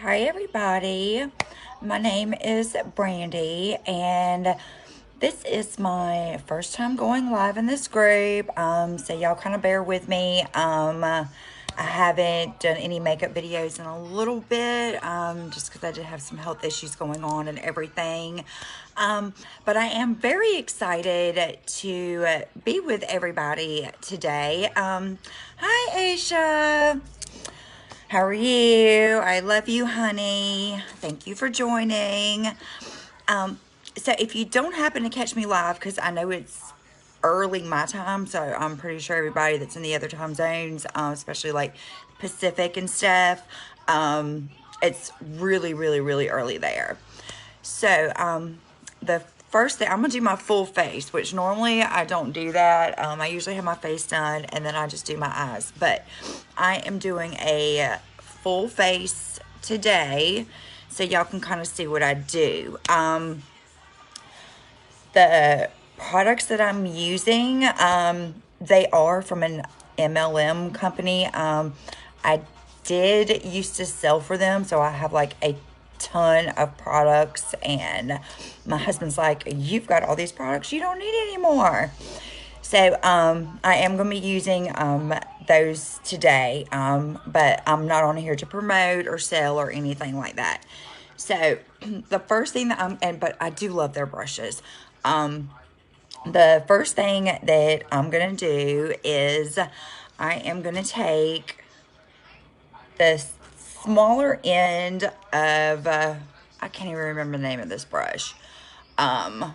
Hi, everybody. My name is Brandy, and this is my first time going live in this group. So y'all kind of bear with me. I haven't done any makeup videos in a little bit, just because I did have some health issues going on and everything. But I am very excited to be with everybody today. Hi, Aisha. How are you? I love you, honey. Thank you for joining. Um, so if you don't happen to catch me live, because I know it's early my time, so I'm pretty sure everybody that's in the other time zones, especially like Pacific and stuff, it's really, really, really early there. So the first thing, I'm gonna do my full face, which normally I don't do that. I usually have my face done and then I just do my eyes, but I am doing a full face today so y'all can kind of see what I do. The products that I'm using, they are from an MLM company. I did used to sell for them, so I have like a ton of products, and my husband's like, you've got all these products, you don't need any more. So I am going to be using those today, but I'm not on here to promote or sell or anything like that. So the first thing that but I do love their brushes. The first thing that I'm going to do is I am going to take the smaller end of, I can't even remember the name of this brush, and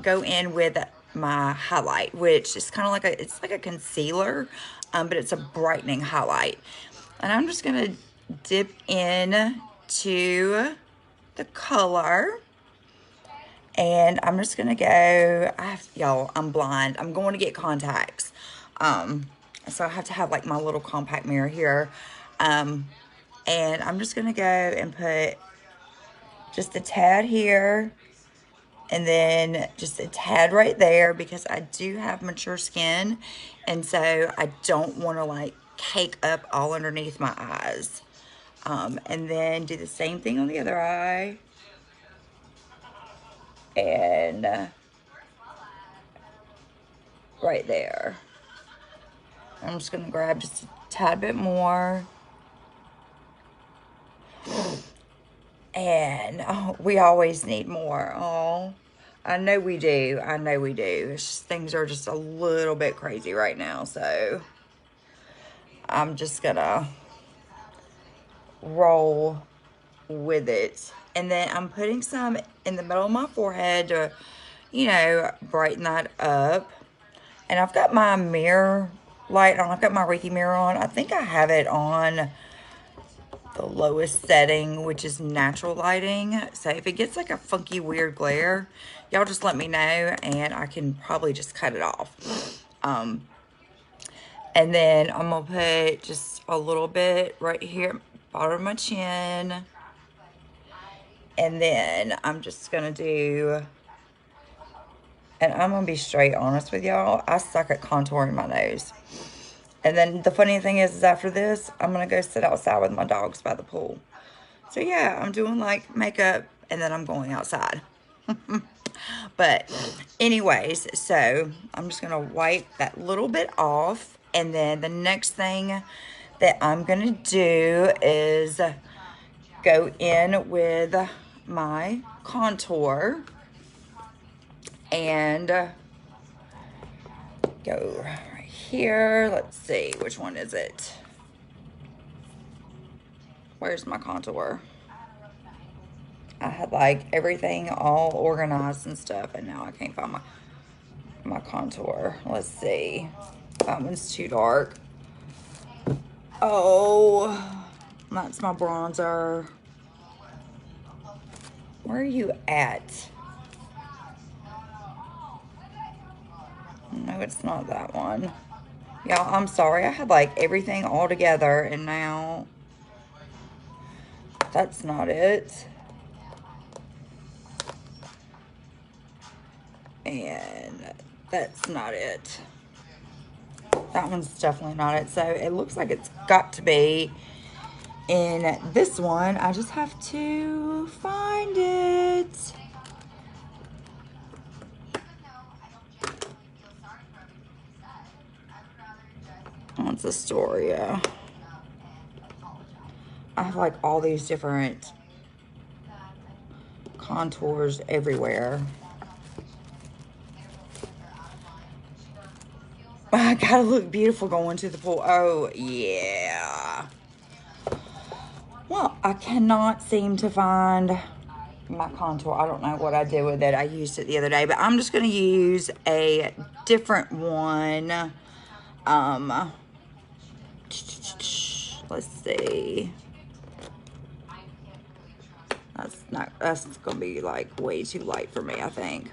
go in with my highlight, which is kind of like it's like a concealer, but it's a brightening highlight. And I'm just going to dip in to the color. And I'm just gonna go, y'all, I'm blind. I'm going to get contacts. So I have to have like my little compact mirror here. And I'm just gonna go and put just a tad here and then just a tad right there because I do have mature skin. And so I don't wanna like cake up all underneath my eyes. And then do the same thing on the other eye. And right there. I'm just going to grab just a tad bit more. And oh, we always need more. Oh, I know we do. I know we do. It's just, things are just a little bit crazy right now. So I'm just going to roll with it. And then I'm putting some in the middle of my forehead to, brighten that up. And I've got my mirror light on. I've got my Reiki mirror on. I think I have it on the lowest setting, which is natural lighting. So if it gets like a funky, weird glare, y'all just let me know and I can probably just cut it off. And then I'm gonna put just a little bit right here, bottom of my chin. And then I'm just gonna do, and I'm gonna be straight honest with y'all, I suck at contouring my nose. And then the funny thing is after this, I'm going to go sit outside with my dogs by the pool. So yeah, I'm doing like makeup and then I'm going outside. But anyways, so I'm just going to wipe that little bit off. And then the next thing that I'm going to do is go in with my contour and go right here. Let's see, which one is it? Where's my contour? I had like everything all organized and stuff, and now I can't find my contour. Let's see. That one's too dark. Oh, that's my bronzer. Where are you at? No, it's not that one. Y'all, I'm sorry. I had like everything all together, and now that's not it. And that's not it. That one's definitely not it. So it looks like it's got to be in this one, I just have to find it. What's the story? Yeah. I have like all these different contours everywhere. I gotta look beautiful going to the pool. Oh, yeah. Well, I cannot seem to find my contour. I don't know what I did with it. I used it the other day, but I'm just going to use a different one. Let's see. That's going to be like way too light for me, I think.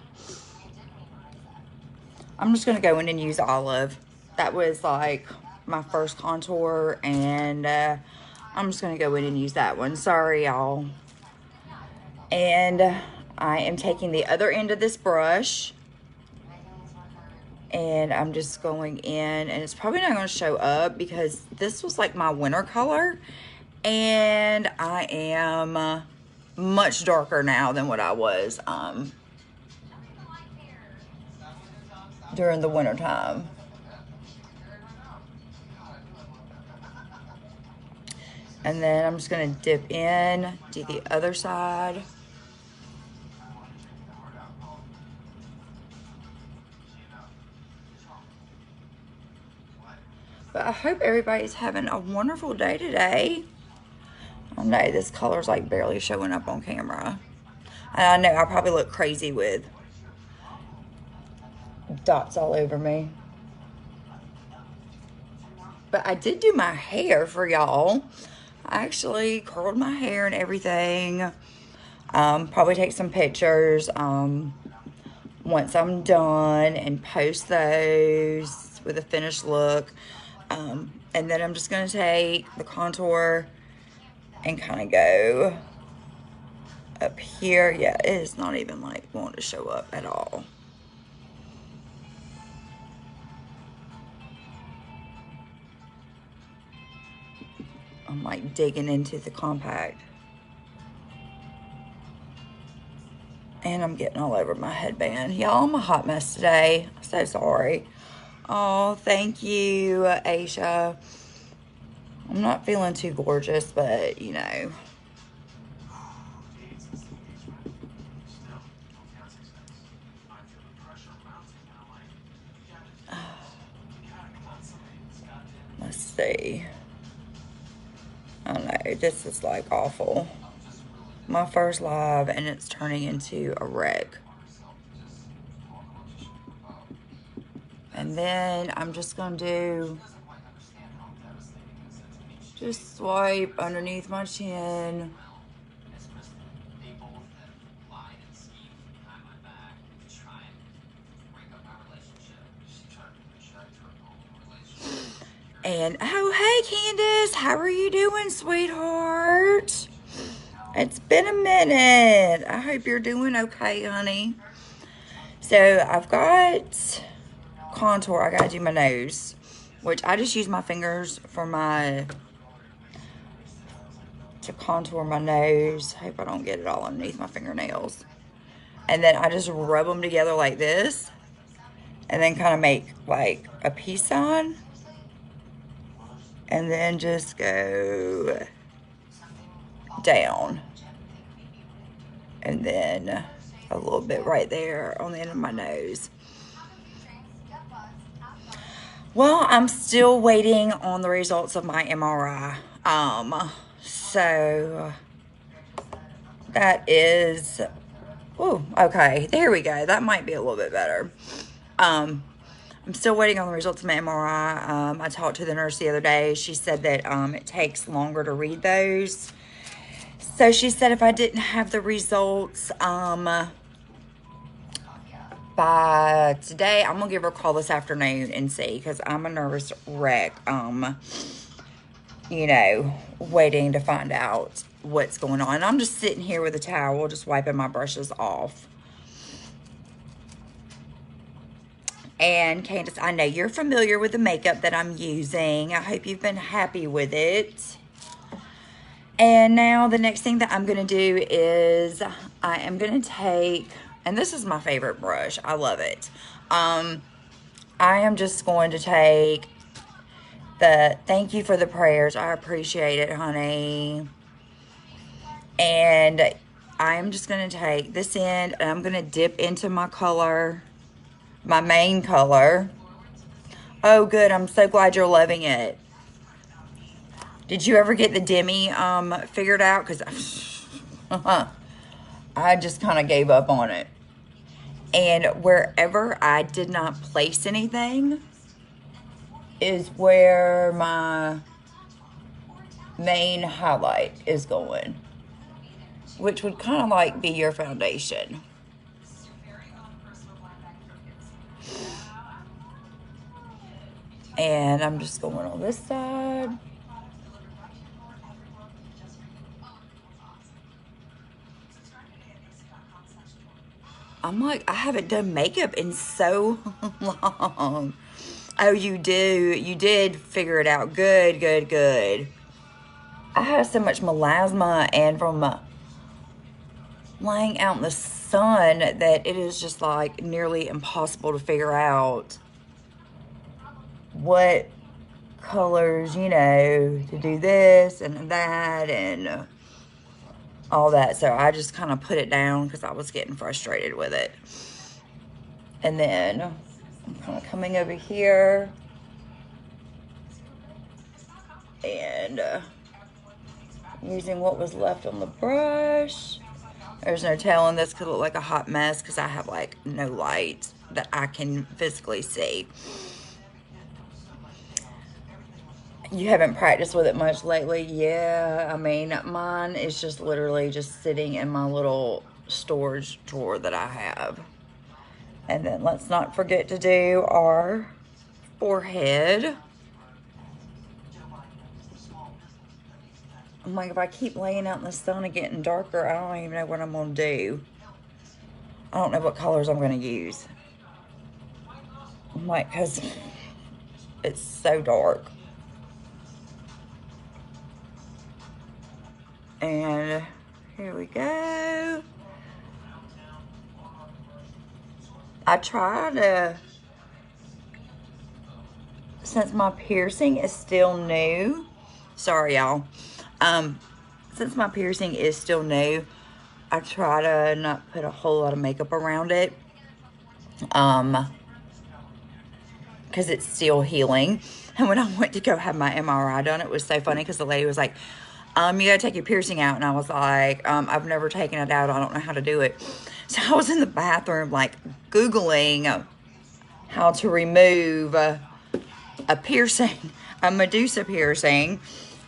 I'm just going to go in and use Olive. That was like my first contour, and I'm just going to go in and use that one. Sorry, y'all. And I am taking the other end of this brush, and I'm just going in, and it's probably not going to show up because this was like my winter color, and I am much darker now than what I was during the winter time. And then I'm just going to dip in, do the other side. But I hope everybody's having a wonderful day today. I know this color's like barely showing up on camera. And I know I probably look crazy with dots all over me. But I did do my hair for y'all. I actually curled my hair and everything. Probably take some pictures once I'm done and post those with a finished look. And then I'm just going to take the contour and kind of go up here. Yeah, it is not even like wanting to show up at all. I'm like digging into the compact. And I'm getting all over my headband. Y'all, I'm a hot mess today. I'm so sorry. Oh, thank you, Aisha. I'm not feeling too gorgeous, but you know. Let's see. I don't know, this is like awful. My first live and it's turning into a wreck. And then I'm just gonna do, just swipe underneath my chin. And, oh, hey, Candace, how are you doing, sweetheart? It's been a minute. I hope you're doing okay, honey. So, I've got contour. I gotta do my nose, which I just use my fingers for to contour my nose. Hope I don't get it all underneath my fingernails. And then I just rub them together like this, and then kind of make like a peace sign. And then just go down. And then a little bit right there on the end of my nose. Well, I'm still waiting on the results of my MRI. So that is, oh, okay, there we go. That might be a little bit better. I'm still waiting on the results of my MRI. I talked to the nurse the other day. She said that it takes longer to read those. So she said if I didn't have the results by today, I'm going to give her a call this afternoon and see, because I'm a nervous wreck, you know, waiting to find out what's going on. I'm just sitting here with a towel, just wiping my brushes off. And Candace, I know you're familiar with the makeup that I'm using. I hope you've been happy with it. And now the next thing that I'm going to do is I am going to take, and this is my favorite brush. I love it. I am just going to take the thank you for the prayers. I appreciate it, honey. And I am just going to take this end and I'm going to dip into my color, my main color. Oh, good. I'm so glad you're loving it. Did you ever get the demi figured out? Because I just kind of gave up on it. And wherever I did not place anything is where my main highlight is going, which would kind of like be your foundation. And I'm just going on this side. I'm like, I haven't done makeup in so long. Oh, you do. You did figure it out. Good, good, good. I have so much melasma and from laying out in the sun that it is just like nearly impossible to figure out what colors, you know, to do this and that and all that. So I just kind of put it down because I was getting frustrated with it. And then I'm kind of coming over here and using what was left on the brush. There's no telling, this could look like a hot mess because I have like no light that I can physically see. You haven't practiced with it much lately? Yeah, I mean, mine is just literally just sitting in my little storage drawer that I have. And then let's not forget to do our forehead. I'm like, if I keep laying out in the sun and getting darker, I don't even know what I'm going to do. I don't know what colors I'm going to use. I'm like, because it's so dark. And here we go. I try to, since my piercing is still new, sorry y'all, since my piercing is still new, I try to not put a whole lot of makeup around it, because it's still healing. And when I went to go have my MRI done, it was so funny because the lady was like, you gotta take your piercing out. And I was like, I've never taken it out. I don't know how to do it. So I was in the bathroom, like, Googling how to remove a piercing, a Medusa piercing.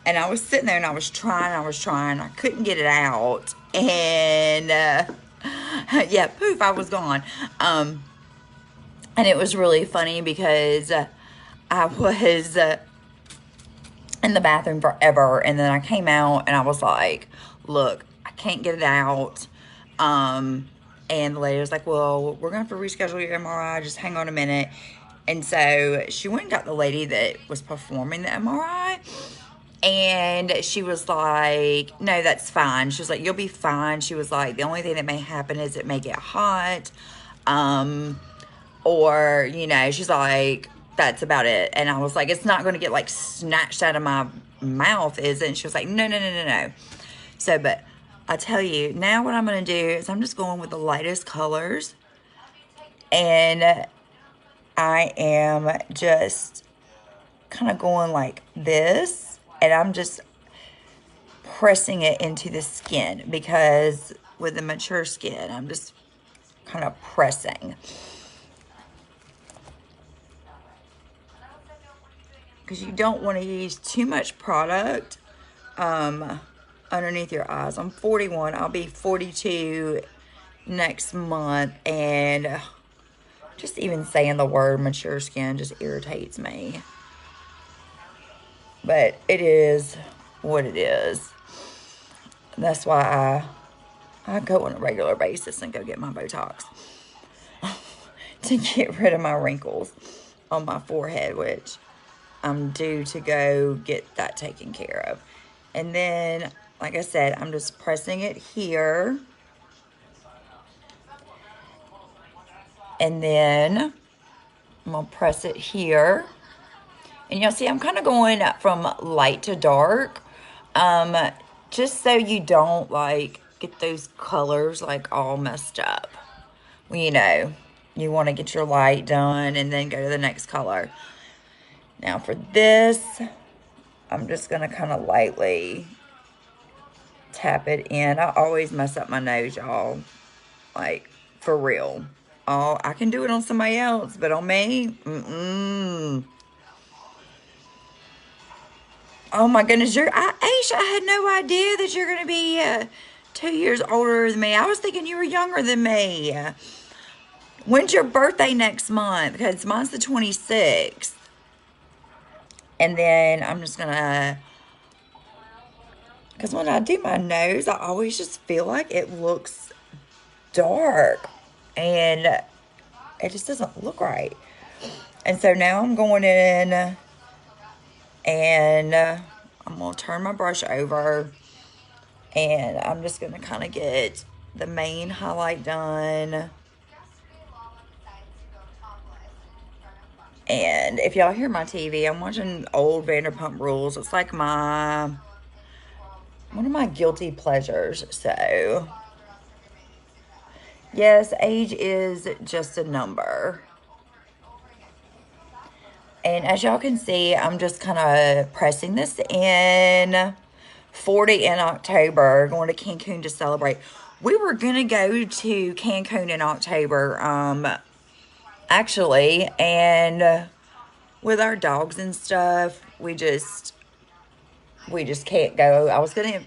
And I was sitting there and I was trying. I couldn't get it out. And, yeah, poof, I was gone. And it was really funny because I was in the bathroom forever, and then I came out and I was like, look, I can't get it out. And the lady was like, well, we're going to have to reschedule your MRI, just hang on a minute. And so she went and got the lady that was performing the MRI, and she was like, no, that's fine. She was like, you'll be fine. She was like, the only thing that may happen is it may get hot, or, you know, she's like, that's about it. And I was like, it's not going to get like snatched out of my mouth, is it? And she was like, no. So, but I tell you, now what I'm going to do is I'm just going with the lightest colors. And I am just kind of going like this. And I'm just pressing it into the skin, because with the mature skin, I'm just kind of pressing. Because you don't want to use too much product underneath your eyes. I'm 41. I'll be 42 next month. And just even saying the word mature skin just irritates me. But it is what it is. That's why I go on a regular basis and go get my Botox to get rid of my wrinkles on my forehead, which I'm due to go get that taken care of. And then like I said, I'm just pressing it here. And then I'm gonna press it here. And you'll see I'm kind of going from light to dark. Just so you don't like get those colors like all messed up. Well, you know, you want to get your light done and then go to the next color. Now for this, I'm just going to kind of lightly tap it in. I always mess up my nose, y'all. Like, for real. Oh, I can do it on somebody else, but on me, Oh my goodness, Aisha, I had no idea that you're going to be 2 years older than me. I was thinking you were younger than me. When's your birthday next month? Because mine's the 26th. And then I'm just going to, because when I do my nose, I always just feel like it looks dark. And it just doesn't look right. And so now I'm going in and I'm going to turn my brush over. And I'm just going to kind of get the main highlight done. And if y'all hear my TV, I'm watching old Vanderpump Rules. It's like one of my guilty pleasures. So, yes, age is just a number. And as y'all can see, I'm just kind of pressing this in. 40 in October, going to Cancun to celebrate. We were going to go to Cancun in October, actually, and with our dogs and stuff, we just can't go. I was going to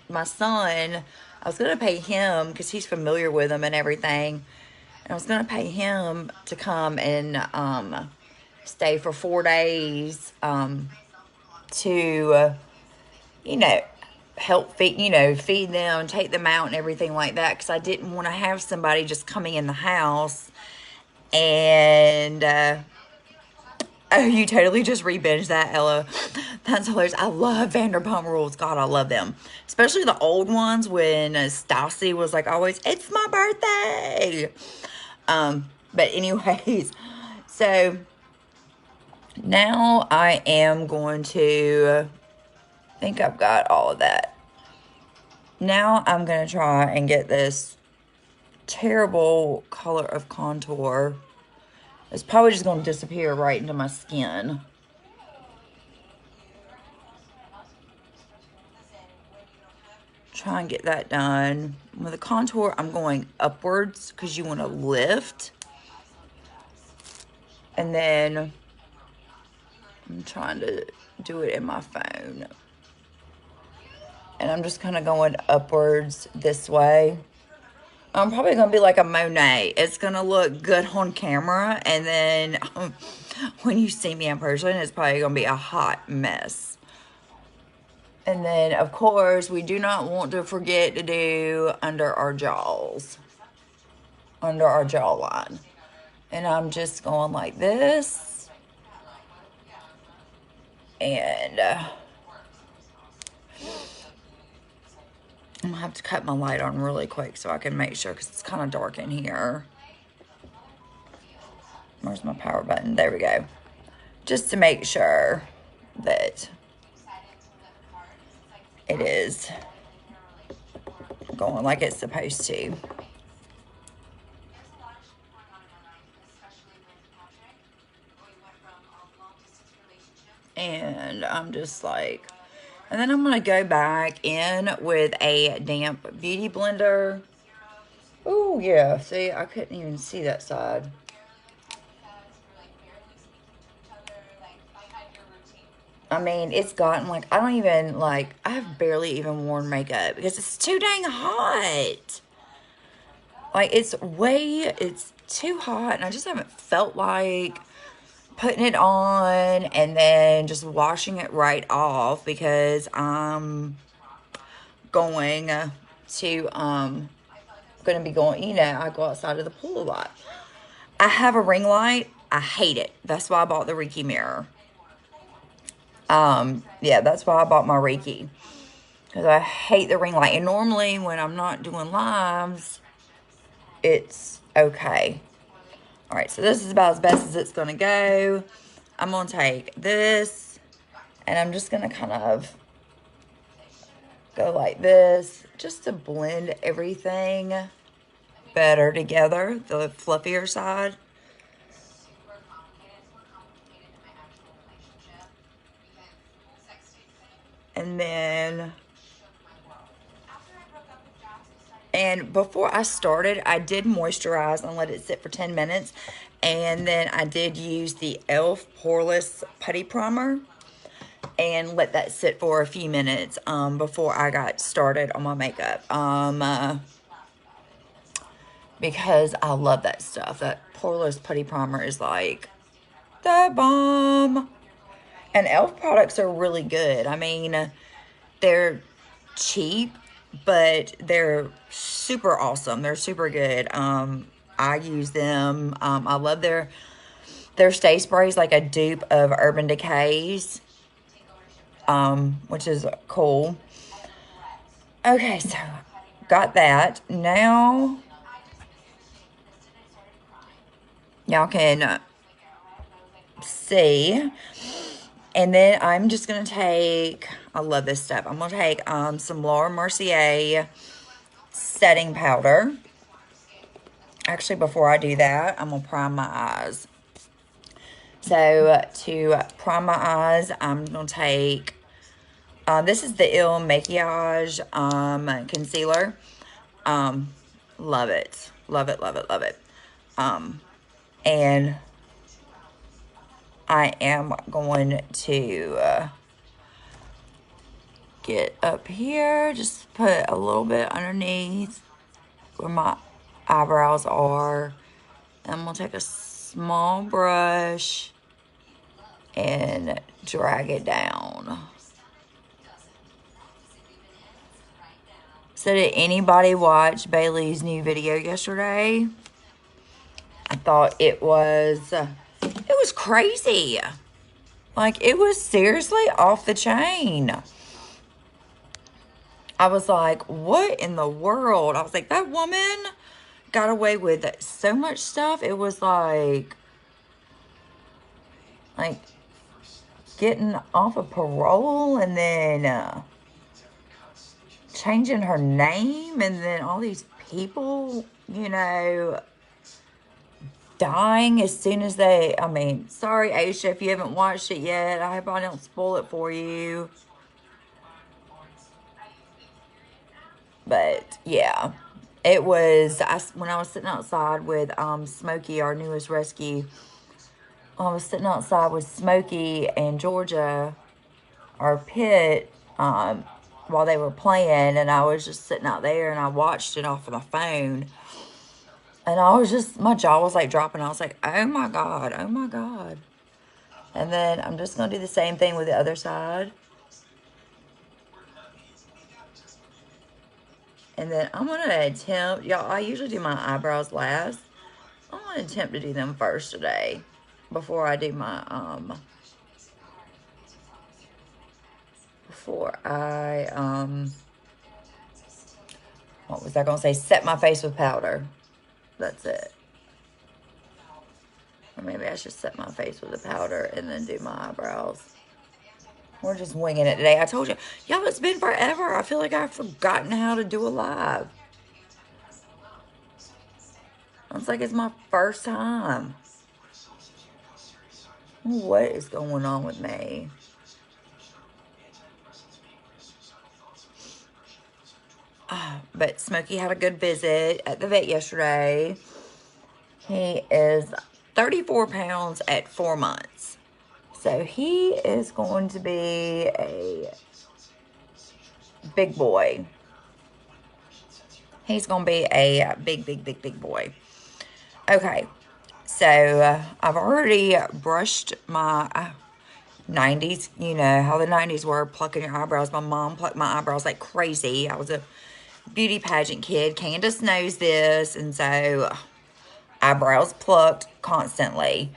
pay him because he's familiar with them and everything. And I was going to pay him to come and stay for 4 days to, you know, help feed them, take them out and everything like that, because I didn't want to have somebody just coming in the house and oh, you totally just re-binged that, Ella. That's hilarious. I love Vanderpump Rules. God, I love them, especially the old ones when Stassi was like always, it's my birthday. But anyways, so now I am going to, I think I've got all of that. Now I'm going to try and get this terrible color of contour. It's probably just going to disappear right into my skin. Try and get that done. With the contour, I'm going upwards because you want to lift. And then I'm trying to do it in my phone. And I'm just kind of going upwards this way. I'm probably going to be like a Monet. It's going to look good on camera. And then when you see me in person, it's probably going to be a hot mess. And then, of course, we do not want to forget to do under our jaws. Under our jawline. And I'm just going like this. And I'm going to have to cut my light on really quick so I can make sure, because it's kind of dark in here. Where's my power button? There we go. Just to make sure that it is going like it's supposed to. And I'm just like, and then I'm going to go back in with a damp beauty blender. Oh, yeah. See, I couldn't even see that side. I mean, it's gotten like, I don't even like, I've barely even worn makeup because it's too dang hot. Like, it's too hot, and I just haven't felt like putting it on and then just washing it right off, because I'm going to be going, you know, I go outside of the pool a lot. I have a ring light. I hate it. That's why I bought the Reiki mirror. Yeah, that's why I bought my Reiki. because I hate the ring light. And normally when I'm not doing lives, it's okay. All right, so this is about as best as it's going to go. I'm going to take this, and I'm just going to kind of go like this, just to blend everything better together, the fluffier side. And then, and before I started, I did moisturize and let it sit for 10 minutes. And then I did use the e.l.f. poreless putty primer and let that sit for a few minutes before I got started on my makeup. Because I love that stuff. That poreless putty primer is like the bomb. And e.l.f. products are really good. I mean, they're cheap, but they're super awesome. They're super good. I use them. I love their stay sprays, like a dupe of Urban Decay's, which is cool. Okay, so got that. Now y'all can see. And then I'm just going to take, I love this stuff. I'm going to take some Mercier setting powder. Actually, before I do that, I'm going to prime my eyes. So, to prime my eyes, I'm going to take, this is the Il Maquillage concealer. Love it. Love it, love it, love it. And I am going to get up here, just put a little bit underneath where my eyebrows are. And I'm going to take a small brush and drag it down. So did anybody watch Bailey's new video yesterday? I thought it was crazy. Like, it was seriously off the chain. I was like, what in the world? I was like, that woman got away with so much stuff. It was like getting off of parole, and then changing her name, and then all these people, you know, dying as soon as they, I mean, sorry, Aisha, if you haven't watched it yet. I hope I don't spoil it for you. But, yeah. It was, when I was sitting outside with Smokey, our newest rescue, I was sitting outside with Smokey and Georgia, our pit, while they were playing, and I was just sitting out there, and I watched it off of my phone, and I was just, my jaw was like dropping. I was like, oh my God, oh my God. And then I'm just going to do the same thing with the other side. And then I'm going to attempt, y'all, I usually do my eyebrows last. I'm going to attempt to do them first today before I do my, what was I going to say? Set my face with powder. That's it. Or maybe I should set my face with the powder and then do my eyebrows. We're just winging it today. I told you, y'all, it's been forever. I feel like I've forgotten how to do a live. It's like it's my first time. What is going on with me? But Smokey had a good visit at the vet yesterday. He is 34 pounds at 4 months. So he is going to be a big boy. He's going to be a big boy. Okay. So I've already brushed my 90s. You know how the 90s were, plucking your eyebrows. My mom plucked my eyebrows like crazy. I was a beauty pageant kid. Candace knows this. And so eyebrows plucked constantly.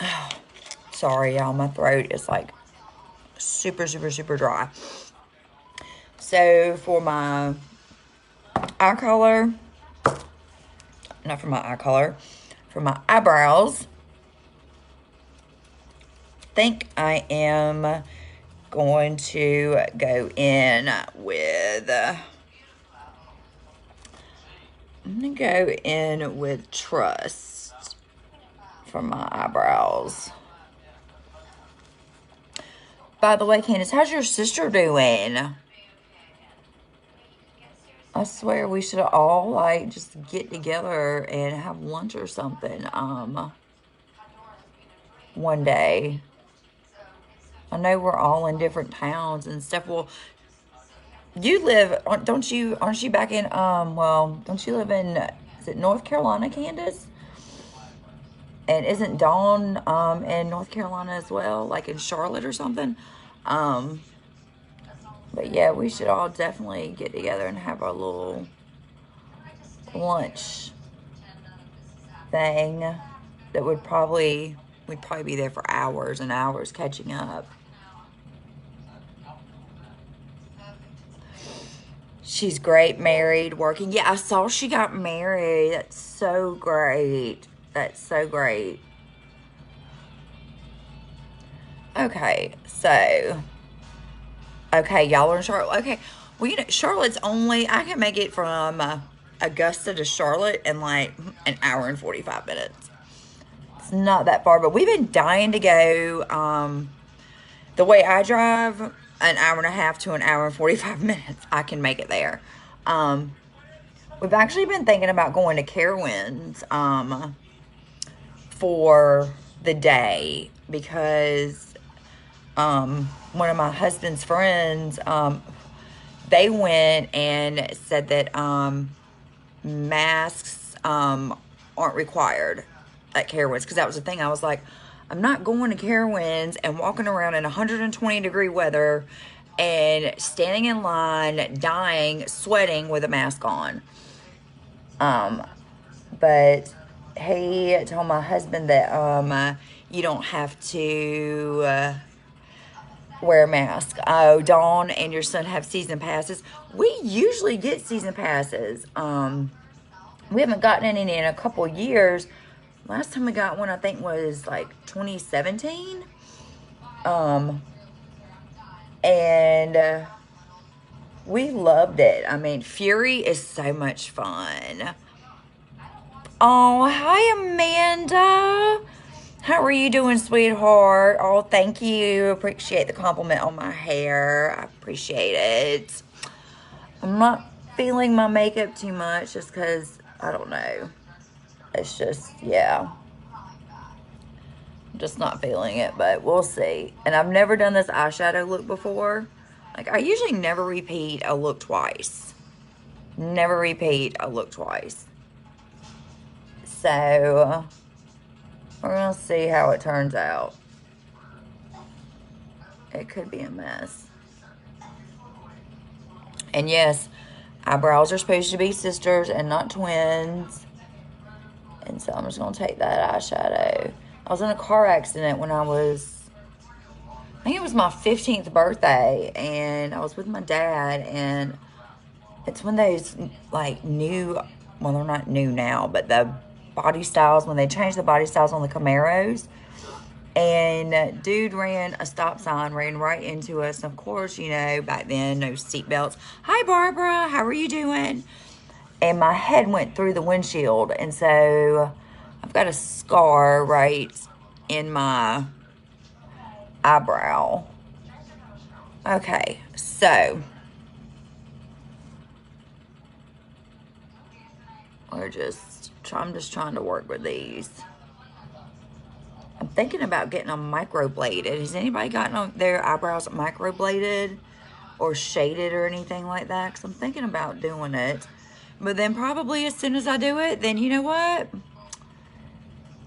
Oh, sorry, y'all. My throat is like super, super, super dry. So for my eye color, not for my eye color, for my eyebrows, I think I am going to go in with, I'm going to go in with Trust for my eyebrows. By the way, Candace, how's your sister doing? I swear we should all like just get together and have lunch or something one day. I know we're all in different towns and stuff. Well, you live, don't you, aren't you back in, well, don't you live in, is it North Carolina, Candace? And isn't Dawn in North Carolina as well, like in Charlotte or something? But yeah, we should all definitely get together and have a little lunch thing that would probably, we'd probably be there for hours and hours catching up. She's great, married, working. Yeah, I saw she got married. That's so great. That's so great. Okay, so, okay, y'all are in Charlotte. Okay, well, you know, Charlotte's only, I can make it from Augusta to Charlotte in like an hour and 45 minutes. It's not that far, but we've been dying to go. The way I drive, an hour and a half to an hour and 45 minutes, I can make it there. We've actually been thinking about going to Carowinds for the day because one of my husband's friends, they went and said that masks aren't required at Carowinds, because that was the thing. I was like, I'm not going to Carowinds and walking around in 120 degree weather and standing in line, dying, sweating with a mask on. But he told my husband that you don't have to wear a mask. Oh, Dawn and your son have season passes. We usually get season passes. We haven't gotten any in a couple years. Last time we got one, I think, was like 2017. And we loved it. I mean, Fury is so much fun. Oh, hi, Amanda. How are you doing, sweetheart? Oh, thank you. Appreciate the compliment on my hair. I appreciate it. I'm not feeling my makeup too much just because, I don't know. It's just, yeah. I'm just not feeling it, but we'll see. And I've never done this eyeshadow look before. Like, I usually never repeat a look twice. Never repeat a look twice. So, we're going to see how it turns out. It could be a mess. And yes, eyebrows are supposed to be sisters and not twins. And so I'm just going to take that eyeshadow. I was in a car accident when I think it was my 15th birthday. And I was with my dad. And it's when those, like, new, well, they're not new now, but the body styles, when they changed the body styles on the Camaros. And dude ran a stop sign, ran right into us. And of course, you know, back then, no seatbelts. Hi, Barbara. How are you doing? And my head went through the windshield. And so I've got a scar right in my eyebrow. Okay, so I'm just trying to work with these. I'm thinking about getting them microbladed. Has anybody gotten their eyebrows microbladed or shaded or anything like that? Because I'm thinking about doing it. But then probably as soon as I do it, then you know what?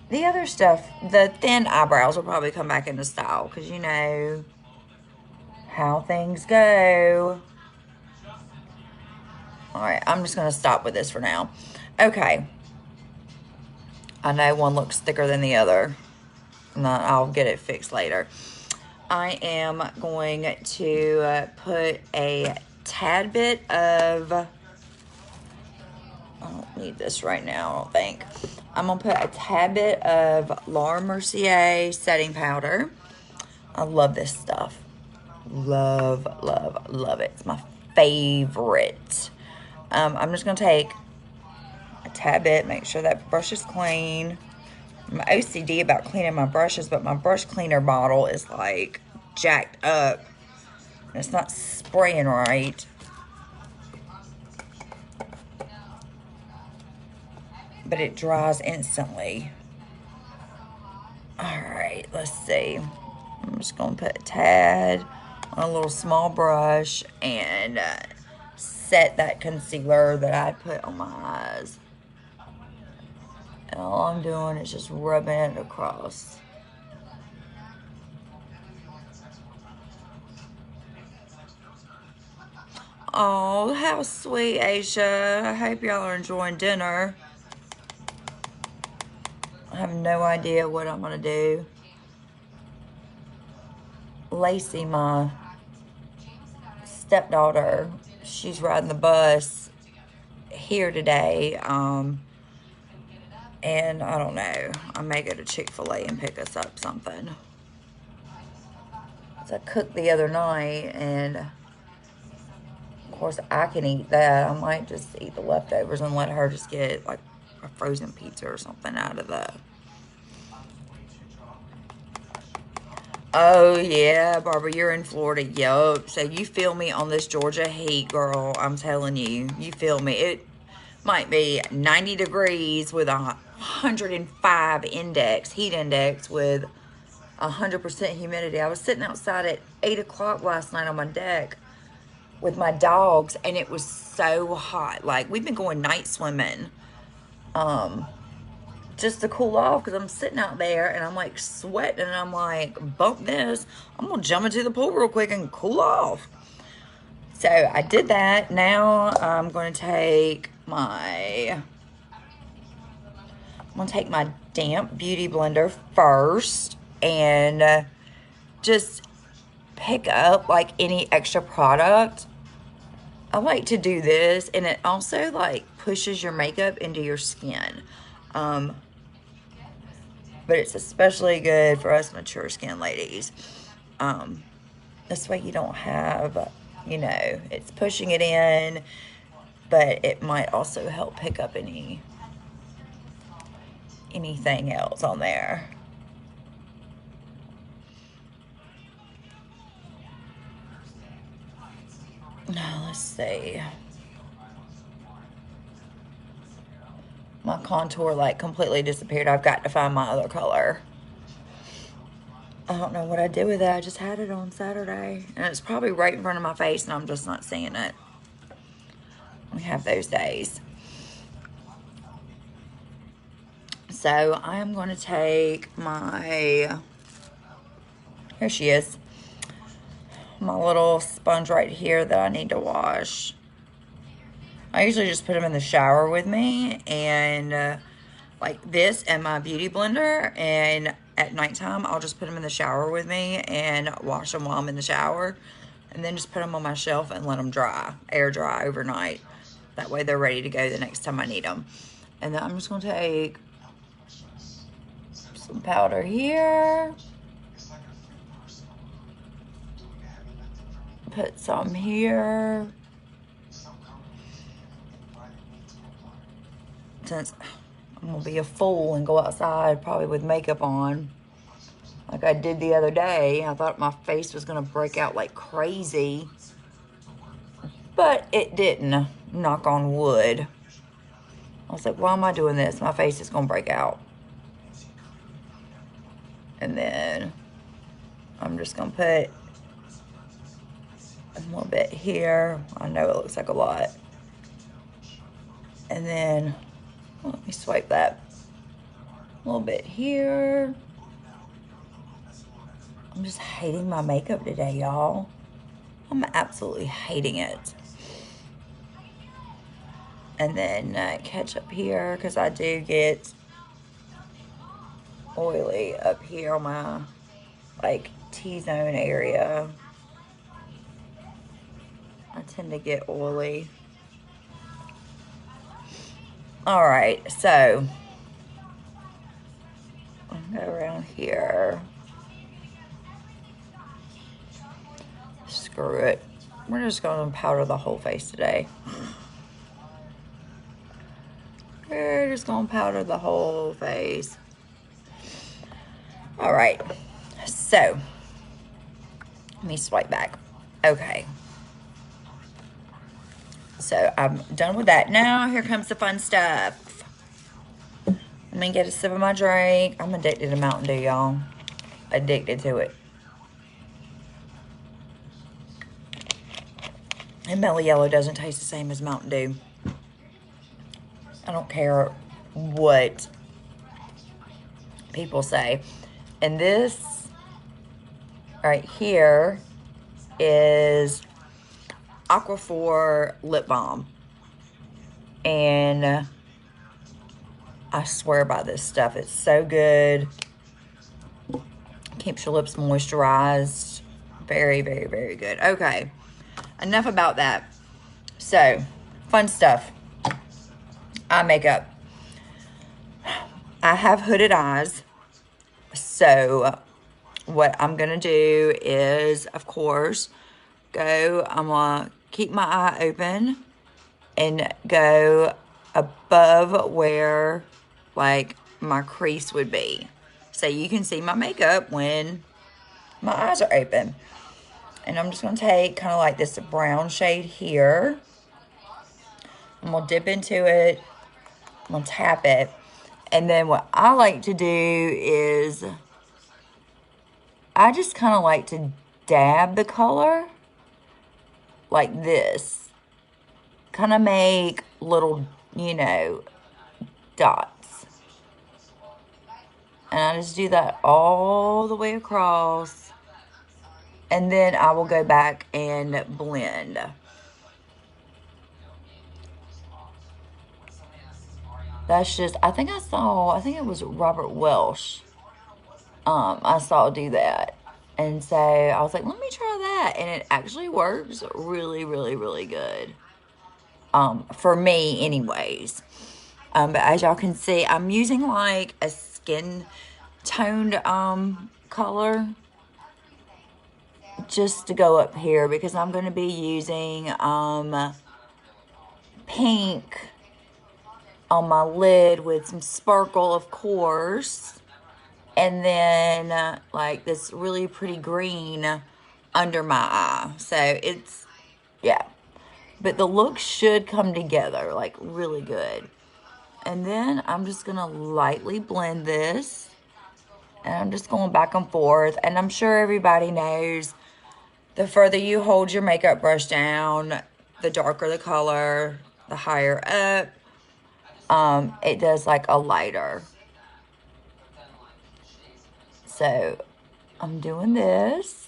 The other stuff, the thin eyebrows will probably come back into style. Because you know how things go. Alright, I'm just going to stop with this for now. Okay. I know one looks thicker than the other. And I'll get it fixed later. I am going to put a tad bit of, I don't need this right now, I don't think. I'm going to put a tad bit of Laura Mercier setting powder. I love this stuff. Love, love, love it. It's my favorite. I'm just going to take a tad bit, make sure that brush is clean. I'm OCD about cleaning my brushes, but my brush cleaner bottle is like jacked up. And it's not spraying right. But it dries instantly. Alright, let's see. I'm just going to put a tad on a little small brush and set that concealer that I put on my eyes. And all I'm doing is just rubbing it across. Oh, how sweet, Aisha. I hope y'all are enjoying dinner. I have no idea what I'm going to do. Lacey, my stepdaughter, she's riding the bus here today. And I don't know. I may go to Chick-fil-A and pick us up something. So I cooked the other night, and of course I can eat that. I might just eat the leftovers and let her just get like a frozen pizza or something out of the. Oh yeah, Barbara, you're in Florida. Yup. So you feel me on this Georgia heat, girl. I'm telling you, you feel me. It might be 90 degrees with 105 heat index with 100% humidity. I was sitting outside at 8 o'clock last night on my deck with my dogs, and it was so hot. Like, we've been going night swimming just to cool off, because I'm sitting out there and I'm like sweating, and I'm like, bump this. I'm gonna jump into the pool real quick and cool off. So I did that. Now I'm gonna take my damp beauty blender first and just pick up like any extra product. I like to do this, and it also like pushes your makeup into your skin. But it's especially good for us mature skin ladies. This way you don't have, you know, it's pushing it in, but it might also help pick up anything else on there. Now let's see. My contour like completely disappeared. I've got to find my other color. I don't know what I did with it. I just had it on Saturday, and it's probably right in front of my face, and I'm just not seeing it. We have those days. So I am going to take my, here she is, my little sponge right here that I need to wash. I usually just put them in the shower with me, and like this and my beauty blender, and at nighttime I'll just put them in the shower with me and wash them while I'm in the shower, and then just put them on my shelf and let them dry, air dry overnight. That way they're ready to go the next time I need them. And then I'm just going to take some powder here, put some here, since I'm gonna be a fool and go outside probably with makeup on like I did the other day. I thought my face was gonna break out like crazy, but it didn't. Knock on wood. I was like, why am I doing this? My face is gonna break out. And then I'm just gonna put a little bit here. I know it looks like a lot. And then let me swipe that. A little bit here. I'm just hating my makeup today, y'all. I'm absolutely hating it. And then ketchup here, because I do get oily up here on my like T-zone area. I tend to get oily. All right, so I'll go around here. Screw it. We're just going to powder the whole face today. We're just going to powder the whole face. All right, so let me swipe back. Okay. So I'm done with that. Now here comes the fun stuff. Let me get a sip of my drink. I'm addicted to Mountain Dew, y'all. Addicted to it. And Mellow Yellow doesn't taste the same as Mountain Dew. I don't care what people say. And this right here is Aquaphor lip balm. And I swear by this stuff. It's so good. Keeps your lips moisturized. Very, very, very good. Okay. Enough about that. So, fun stuff. Eye makeup. I have hooded eyes. So, what I'm going to do is, of course, I'm going to keep my eye open and go above where, like, my crease would be. So, you can see my makeup when my eyes are open. And I'm just going to take kind of like this brown shade here. I'm going to dip into it. I'm going to tap it. And then what I like to do is I just kind of like to dab the color like this. Kind of make little, you know, dots. And I just do that all the way across. And then I will go back and blend. That's just, I think it was Robert Welsh. I saw do that. And so I was like, let me try that. And it actually works really, really, really good. For me anyways. But as y'all can see, I'm using like a skin toned color. Just to go up here because I'm going to be using pink on my lid with some sparkle, of course, and then like this really pretty green under my eye. So it's, yeah, but the look should come together like really good. And then I'm just going to lightly blend this, and I'm just going back and forth. And I'm sure everybody knows the further you hold your makeup brush down, the darker the color, the higher up, it does like a lighter. So I'm doing this,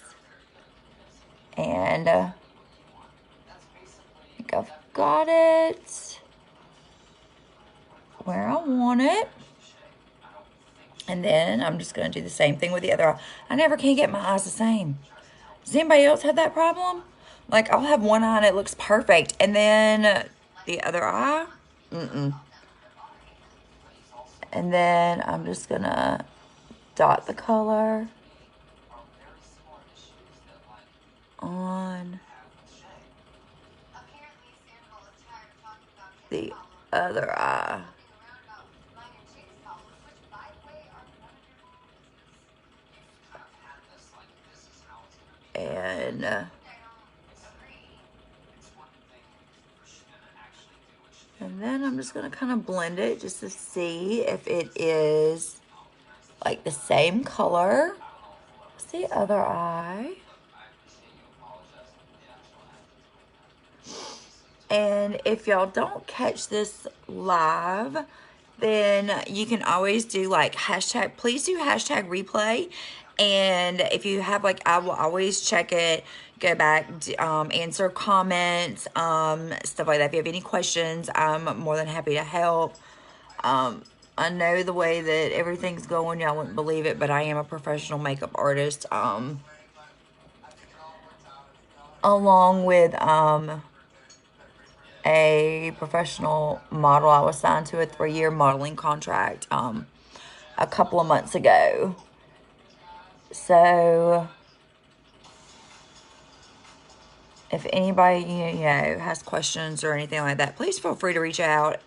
and I think I've got it where I want it. And then I'm just going to do the same thing with the other eye. I never can get my eyes the same. Does anybody else have that problem? Like, I'll have one eye and it looks perfect, and then the other eye, And then I'm just gonna dot the color on the other eye. And then I'm just going to kind of blend it just to see if it is like the same color as the other eye. And if y'all don't catch this live, then you can always do like hashtag, please do hashtag replay. And if you have like, I will always check it, go back, answer comments, stuff like that. If you have any questions, I'm more than happy to help. I know the way that everything's going, y'all wouldn't believe it, but I am a professional makeup artist. along with a professional model. I was signed to a 3-year modeling contract a couple of months ago. So if anybody, you know, has questions or anything like that, please feel free to reach out,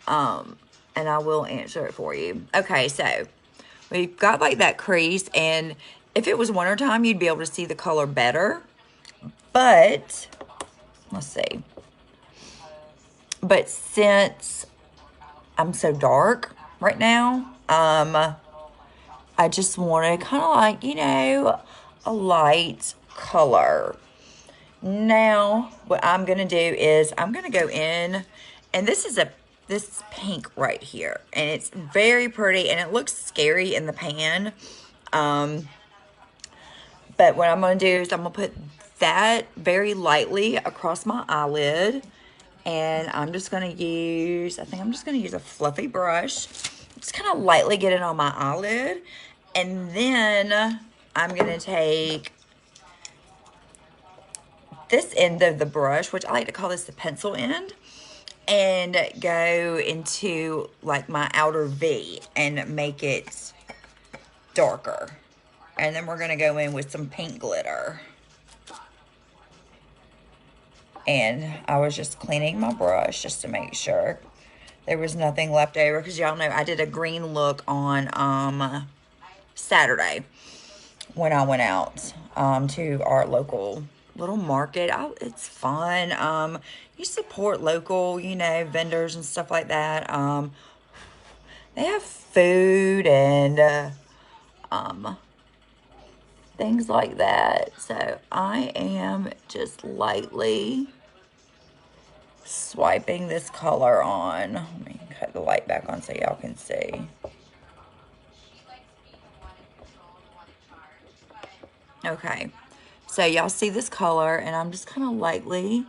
and I will answer it for you. Okay, so we've got like that crease, and if it was wintertime, you'd be able to see the color better. But, let's see. But since I'm so dark right now, I just wanted kind of like, you know, a light color. Now, what I'm going to do is I'm going to go in, and this pink right here, and it's very pretty, and it looks scary in the pan. But what I'm going to do is I'm going to put that very lightly across my eyelid, and I'm just going to use, I think I'm just going to use a fluffy brush, just kind of lightly get it on my eyelid, and then I'm going to take this end of the brush, which I like to call this the pencil end, and go into like my outer V and make it darker. And then we're going to go in with some pink glitter. And I was just cleaning my brush just to make sure there was nothing left over, because y'all know I did a green look on Saturday when I went out to our local little market. It's fun. You support local, you know, vendors and stuff like that. They have food and things like that. So I am just lightly swiping this color on. Let me cut the light back on so y'all can see. Okay, so y'all see this color, and I'm just kind of lightly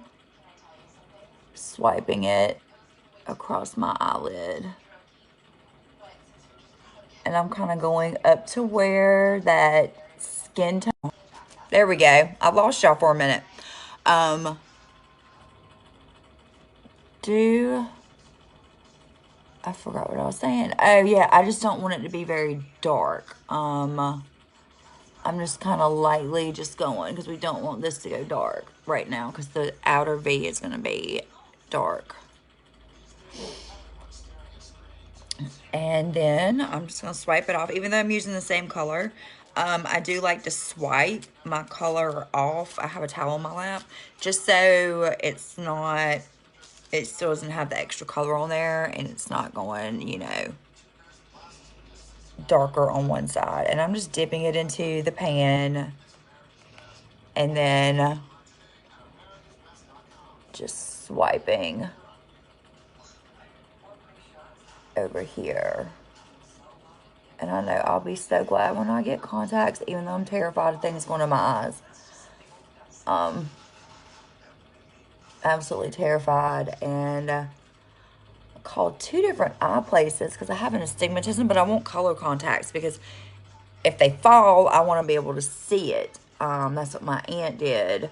swiping it across my eyelid. And I'm kind of going up to where that skin tone. There we go. I lost y'all for a minute. I forgot what I was saying. Oh yeah, I just don't want it to be very dark. I'm just kind of lightly just going, because we don't want this to go dark right now, because the outer V is going to be dark. And then I'm just going to swipe it off, even though I'm using the same color. I do like to swipe my color off. I have a towel on my lap, just so it's not, it still doesn't have the extra color on there, and it's not going, you know, darker on one side. And I'm just dipping it into the pan, and then just swiping over here. And I know I'll be so glad when I get contacts, even though I'm terrified of things going in my eyes. Absolutely terrified. And I called 2 different eye places because I have an astigmatism, but I want color contacts, because if they fall, I want to be able to see it. That's what my aunt did.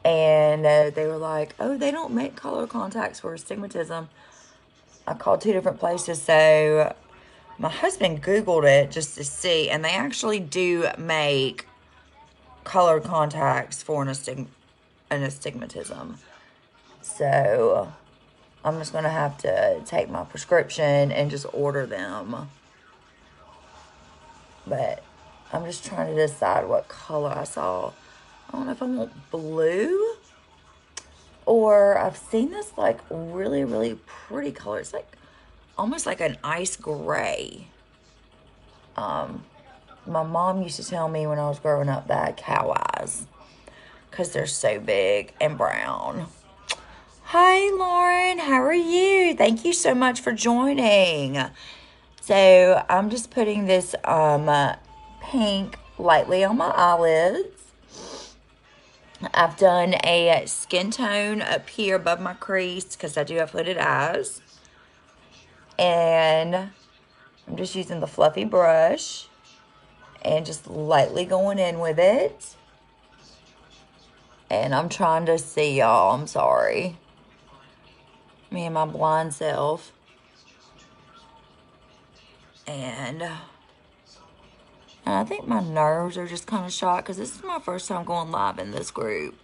And they were like, oh, they don't make color contacts for astigmatism. I called 2 different places, so my husband Googled it just to see, and they actually do make colored contacts for an astigmatism. So I'm just going to have to take my prescription and just order them. But I'm just trying to decide what color I saw. I don't know if I want blue, or I've seen this like really, really pretty color. It's like almost like an ice gray. My mom used to tell me when I was growing up that I had cow eyes, because they're so big and brown. Hi, Lauren. How are you? Thank you so much for joining. So I'm just putting this pink lightly on my eyelids. I've done a skin tone up here above my crease, because I do have hooded eyes. And I'm just using the fluffy brush and just lightly going in with it. And I'm trying to see y'all. I'm sorry. Me and my blind self. And I think my nerves are just kind of shot because this is my first time going live in this group.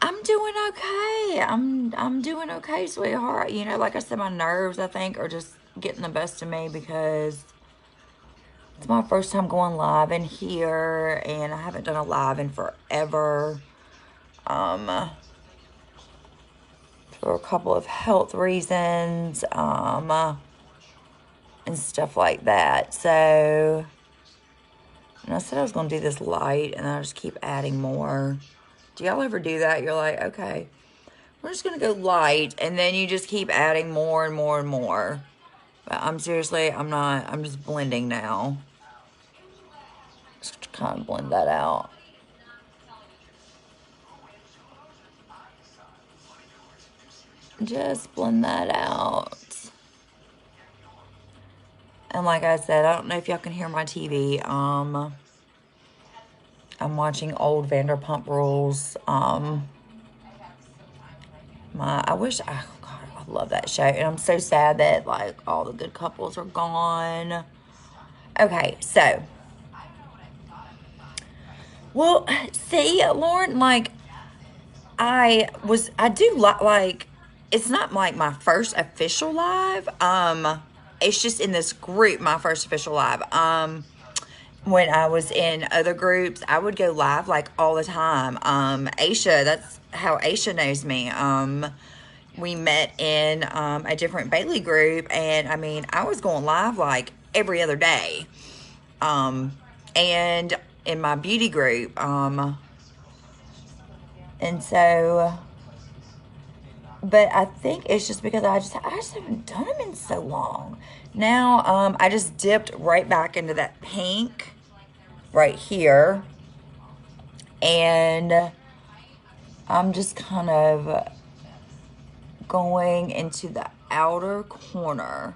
I'm doing okay. I'm doing okay, sweetheart. You know, like I said, my nerves, I think, are just getting the best of me because it's my first time going live in here, and I haven't done a live in forever. For a couple of health reasons, and stuff like that. So, and I said I was going to do this light, and I just keep adding more. Do y'all ever do that? You're like, okay, we're just going to go light, and then you just keep adding more and more and more. But I'm seriously, I'm not, I'm just blending now. Just kind of blend that out. Just blend that out. And like I said, I don't know if y'all can hear my TV. I'm watching old Vanderpump Rules. I wish, oh God, I love that show. And I'm so sad that like all the good couples are gone. Okay, so. Well, see, Lauren, like, it's not like my first official live. It's just in this group, my first official live. When I was in other groups, I would go live like all the time. Aisha, that's how Aisha knows me. We met in a different Bailey group, and I mean, I was going live like every other day. And in my beauty group, and so, but I think it's just because I just haven't done them in so long. Now, I just dipped right back into that pink right here, and I'm just kind of going into the outer corner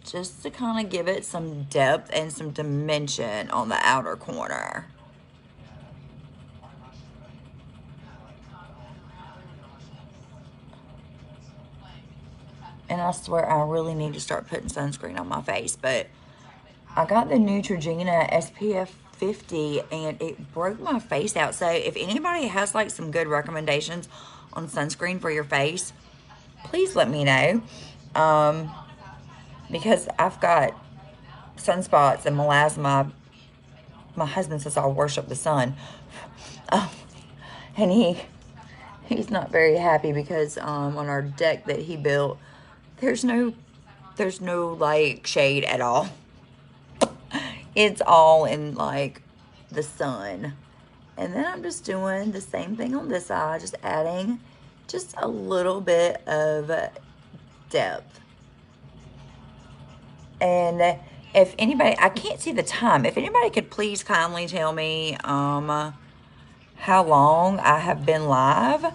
just to kind of give it some depth and some dimension on the outer corner. And I swear I really need to start putting sunscreen on my face, but I got the Neutrogena SPF 50 and it broke my face out. So if anybody has like some good recommendations on sunscreen for your face, please let me know. Because I've got sunspots and melasma. My husband says I'll worship the sun. And he's not very happy because on our deck that he built, there's no like shade at all. It's all in like the sun. And then I'm just doing the same thing on this side, just adding just a little bit of depth. And if anybody, I can't see the time. If anybody could please kindly tell me how long I have been live,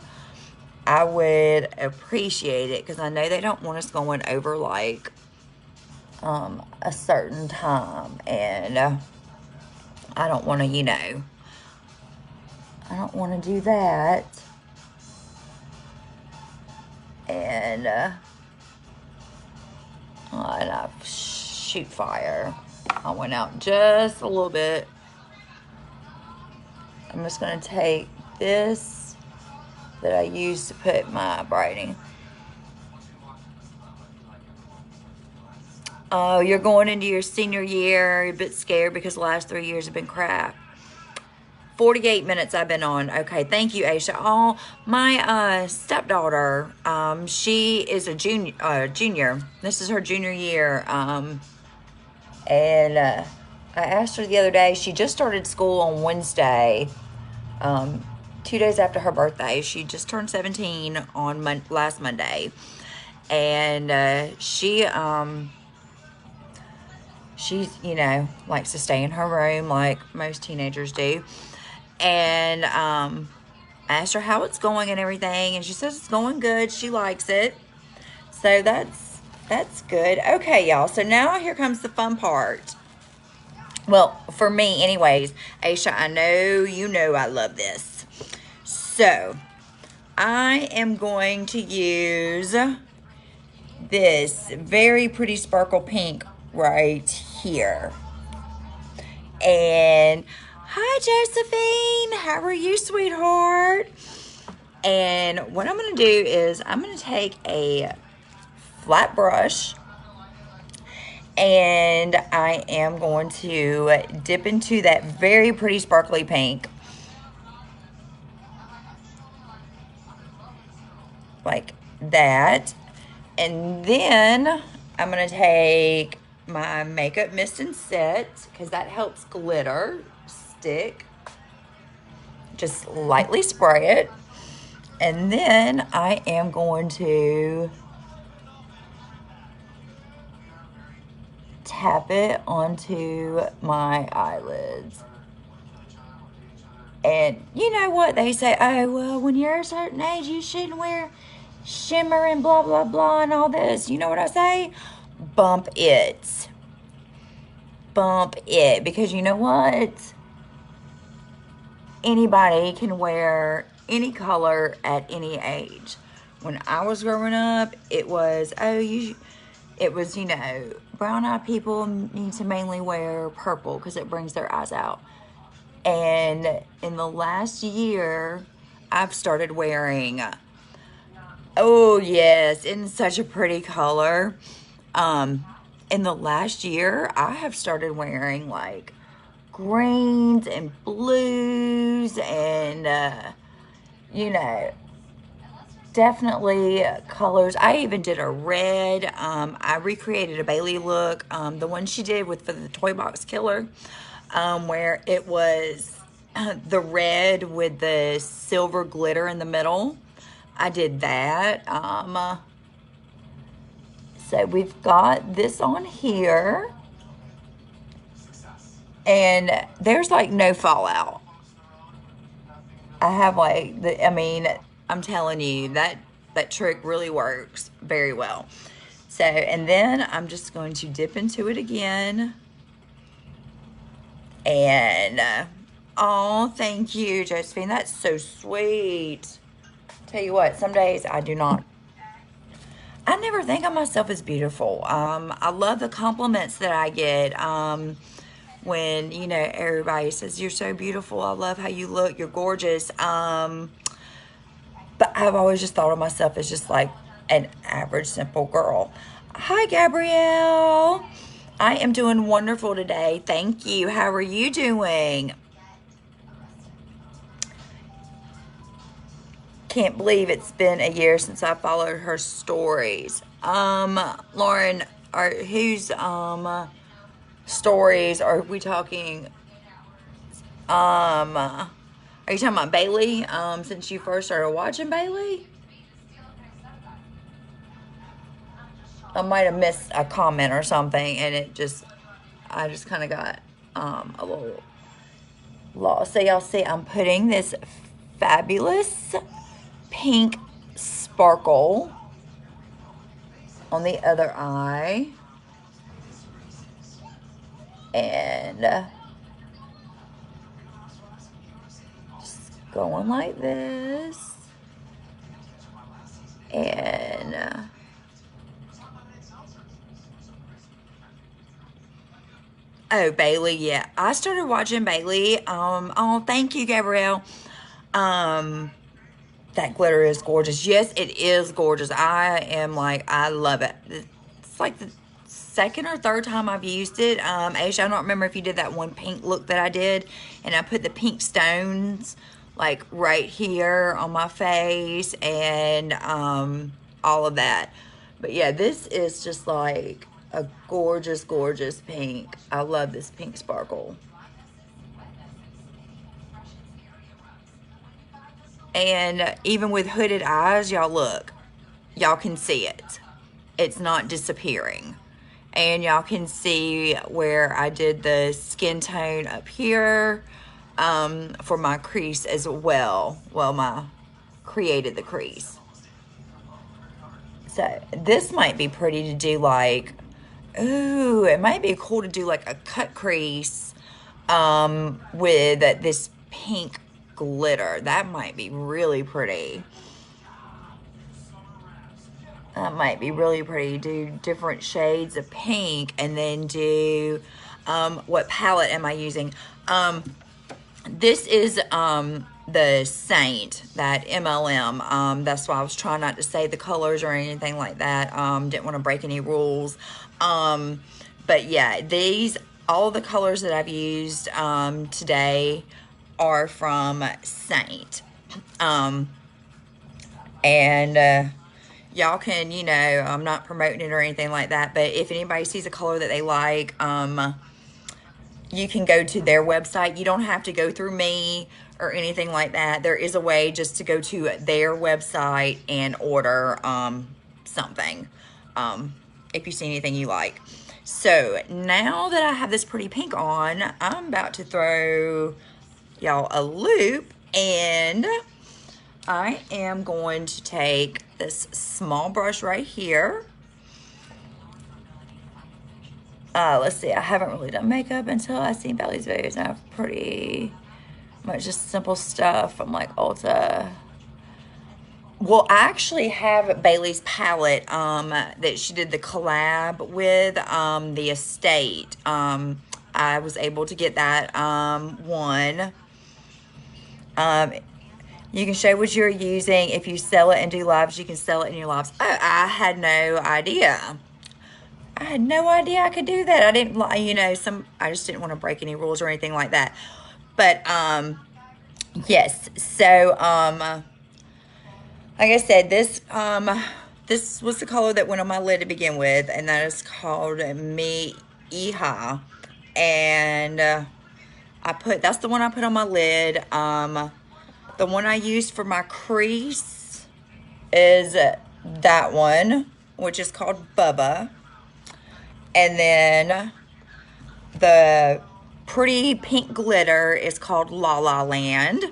I would appreciate it, because I know they don't want us going over like a certain time, and I don't want to, you know, I don't want to do that. And I shoot fire. I went out just a little bit. I'm just going to take this that I used to put my brightening. Oh, you're going into your senior year. You're a bit scared because the last 3 years have been crap. 48 minutes I've been on. Okay, thank you, Aisha. Oh, my stepdaughter, she is a junior. This is her junior year. And I asked her the other day, she just started school on Wednesday, 2 days after her birthday. She just turned 17 on last Monday. And she's, you know, likes to stay in her room like most teenagers do. And I asked her how it's going and everything, and she says it's going good. She likes it. So that's good. Okay, y'all. So now here comes the fun part. Well, for me anyways. Aisha, I know you know I love this. So, I am going to use this very pretty sparkle pink right here. And hi, Josephine. How are you, sweetheart? And what I'm going to do is I'm going to take a flat brush and I am going to dip into that very pretty sparkly pink. Like that. And then I'm going to take my makeup mist and set because that helps glitter stick. Just lightly spray it. And then I am going to tap it onto my eyelids. And you know what they say, oh, well, when you're a certain age, you shouldn't wear shimmer and blah, blah, blah and all this. You know what I say? Bump it. Bump it. Because you know what? Anybody can wear any color at any age. When I was growing up, it was, brown-eyed people need to mainly wear purple because it brings their eyes out. And in the last year, I've started wearing, oh yes, in such a pretty color. In the last year, I have started wearing like greens and blues and, definitely colors. I even did a red. I recreated a Bailey look, the one she did for the Toy Box Killer, where it was the red with the silver glitter in the middle. I did that. So we've got this on here. And there's like no fallout. I have like, I'm telling you, that trick really works very well. So, and then I'm just going to dip into it again. And, oh, thank you, Josephine. That's so sweet. Tell you what, some days I never think of myself as beautiful. I love the compliments that I get. When, everybody says, you're so beautiful. I love how you look. You're gorgeous. But I've always just thought of myself as just like an average, simple girl. Hi, Gabrielle. I am doing wonderful today. Thank you. How are you doing? Can't believe it's been a year since I followed her stories. Lauren, whose stories are we talking? Are you talking about Bailey? Since you first started watching Bailey? I might have missed a comment or something, and I just kind of got a little lost. So y'all see, I'm putting this fabulous pink sparkle on the other eye, and just going like this, and oh, Bailey, yeah. I started watching Bailey. Oh, thank you, Gabrielle. That glitter is gorgeous. Yes, it is gorgeous. I love it. It's like the second or third time I've used it. Aisha, I don't remember if you did that one pink look that I did, and I put the pink stones like right here on my face and all of that. But yeah, this is just like a gorgeous, gorgeous pink. I love this pink sparkle. And even with hooded eyes, y'all look. Y'all can see it. It's not disappearing. And y'all can see where I did the skin tone up here for my crease as well. Well, created the crease. So this might be pretty to do like, ooh, it might be cool to do like a cut crease with this pink glitter. That might be really pretty. That might be really pretty. Do different shades of pink and then do, what palette am I using? This is the Seint, that MLM. That's why I was trying not to say the colors or anything like that. Didn't want to break any rules. But yeah, all the colors that I've used today are from Seint. And y'all can, I'm not promoting it or anything like that, but if anybody sees a color that they like, you can go to their website. You don't have to go through me or anything like that. There is a way just to go to their website and order something if you see anything you like. So now that I have this pretty pink on, I'm about to throw y'all a loop, and I am going to take this small brush right here. Let's see, I haven't really done makeup until I seen Bailey's videos. I have pretty much just simple stuff from like Ulta. Well, I actually have Bailey's palette that she did the collab with, the Estate. I was able to get that one. You can show what you're using. If you sell it and do lives, you can sell it in your lives. Oh, I had no idea. I had no idea I could do that. I didn't, I just didn't want to break any rules or anything like that. But, yes. So, like I said, this was the color that went on my lid to begin with, and that is called Mi Hija. And, that's the one I put on my lid. The one I used for my crease is that one, which is called Bubba. And then the pretty pink glitter is called La La Land.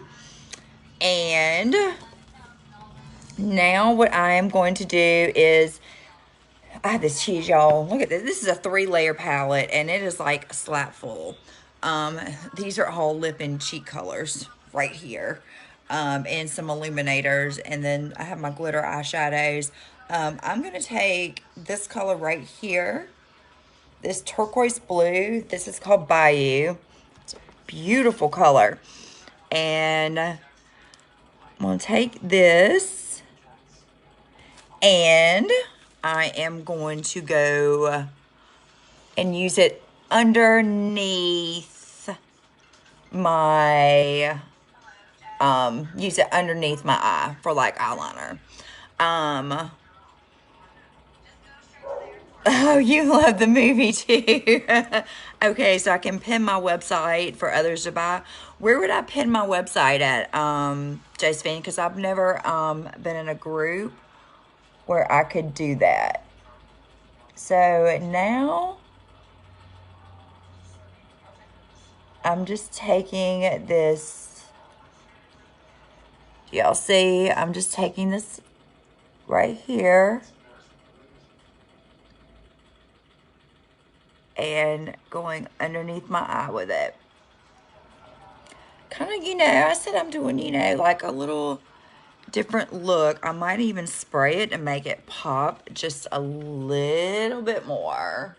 And now what I am going to do is, I have this cheese, y'all. Look at this. This is a 3-layer palette, and it is like a slap full. These are all lip and cheek colors right here. And some illuminators. And then I have my glitter eyeshadows. I'm going to take this color right here. This turquoise blue. This is called Bayou. It's a beautiful color. And I'm going to take this, and I am going to go and use it underneath my, eye for like eyeliner. Oh, you love the movie too. Okay, so I can pin my website for others to buy. Where would I pin my website at, Josephine? Because I've never been in a group where I could do that. So now I'm just taking this. Do y'all see? I'm just taking this right here and going underneath my eye with it. Kind of, I said I'm doing, like a little different look. I might even spray it and make it pop just a little bit more.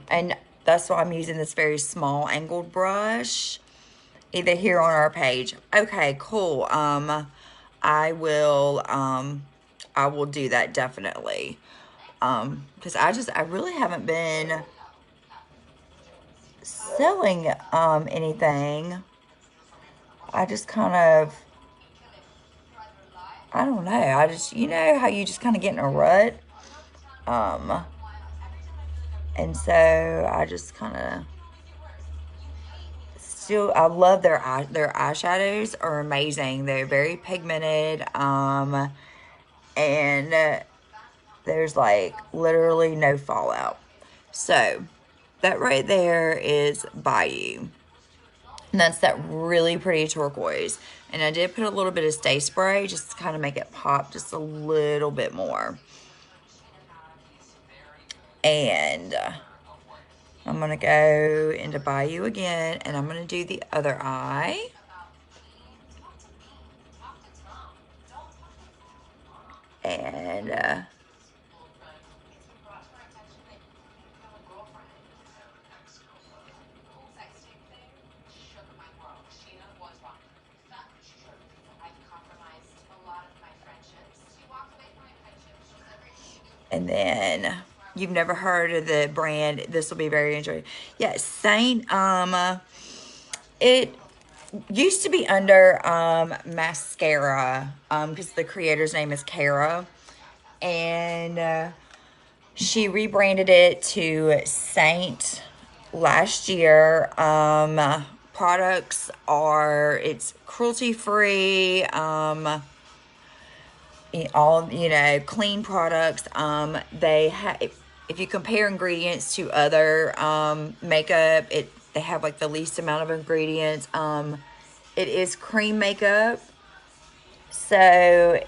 And that's why I'm using this very small angled brush, either here on our page. Okay, cool. I will do that definitely. Because I really haven't been selling anything. I just kind of, I don't know. I just, how you just kind of get in a rut. And so I just kind of still, I love their eyeshadows are amazing. They're very pigmented. And there's like literally no fallout. So that right there is Bayou. And that's that really pretty turquoise. And I did put a little bit of Stay Spray just to kind of make it pop just a little bit more. And I'm I'm going to go into Bayou again, and I'm going to do the other eye. And and then you've never heard of the brand. This will be very enjoyable. Yeah, Seint. It used to be under mascara, because the creator's name is Kara, and she rebranded it to Seint last year. Products are, it's cruelty free, all, you know, clean products. They have, if you compare ingredients to other makeup, they have like the least amount of ingredients. It is cream makeup, so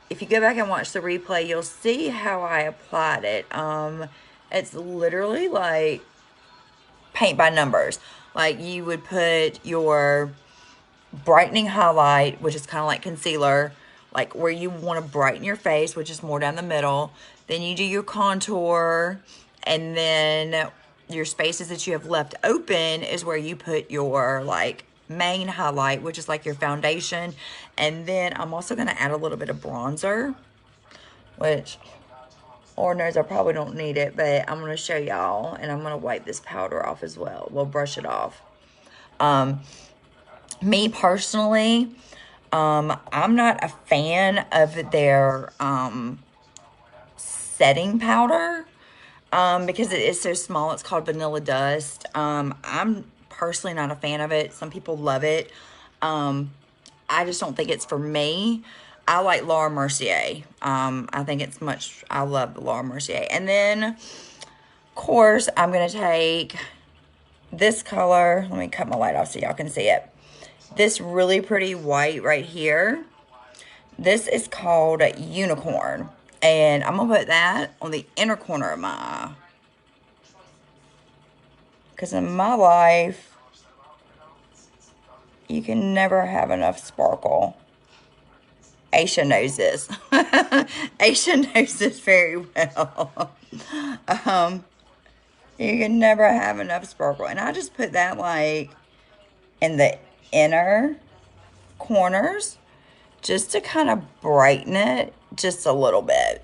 if you go back and watch the replay, you'll see how I applied it. It's literally like paint by numbers. Like, you would put your brightening highlight, which is kind of like concealer, like where you want to brighten your face, which is more down the middle. Then you do your contour, and then your spaces that you have left open is where you put your like main highlight, which is like your foundation. And then I'm also going to add a little bit of bronzer, which Lord knows I probably don't need it, but I'm going to show y'all, and I'm going to wipe this powder off as well. We'll brush it off. Me personally, I'm not a fan of their setting powder, because it is so small. It's called Vanilla Dust. I'm personally not a fan of it. Some people love it. I just don't think it's for me. I like Laura Mercier. I think it's much, I love the Laura Mercier. And then, of course, I'm going to take this color. Let me cut my light off so y'all can see it. This really pretty white right here. This is called Unicorn. And I'm going to put that on the inner corner of my eye. Because in my life, you can never have enough sparkle. Aisha knows this. Aisha knows this very well. You can never have enough sparkle. And I just put that like in the inner corners just to kind of brighten it just a little bit.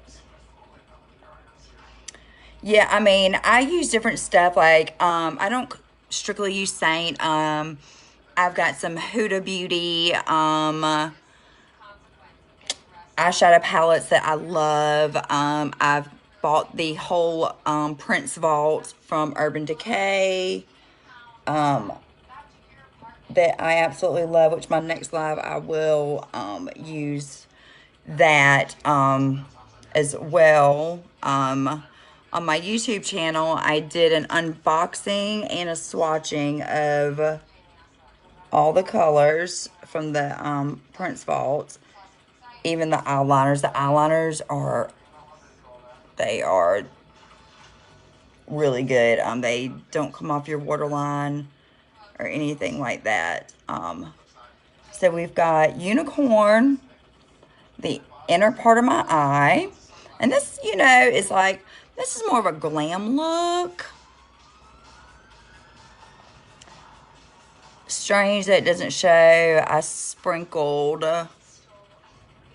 Yeah, I mean, I use different stuff. Like, I don't strictly use Seint. I've got some Huda Beauty eyeshadow palettes that I love. I've bought the whole Prince Vault from Urban Decay that I absolutely love, which my next live I will use that as well. On my YouTube channel, I did an unboxing and a swatching of all the colors from the Prince Vault. Even the eyeliners. The eyeliners are, they are really good. They don't come off your waterline or anything like that. So we've got Unicorn, the inner part of my eye. And this, you know, is like, this is more of a glam look. Strange that it doesn't show. I sprinkled,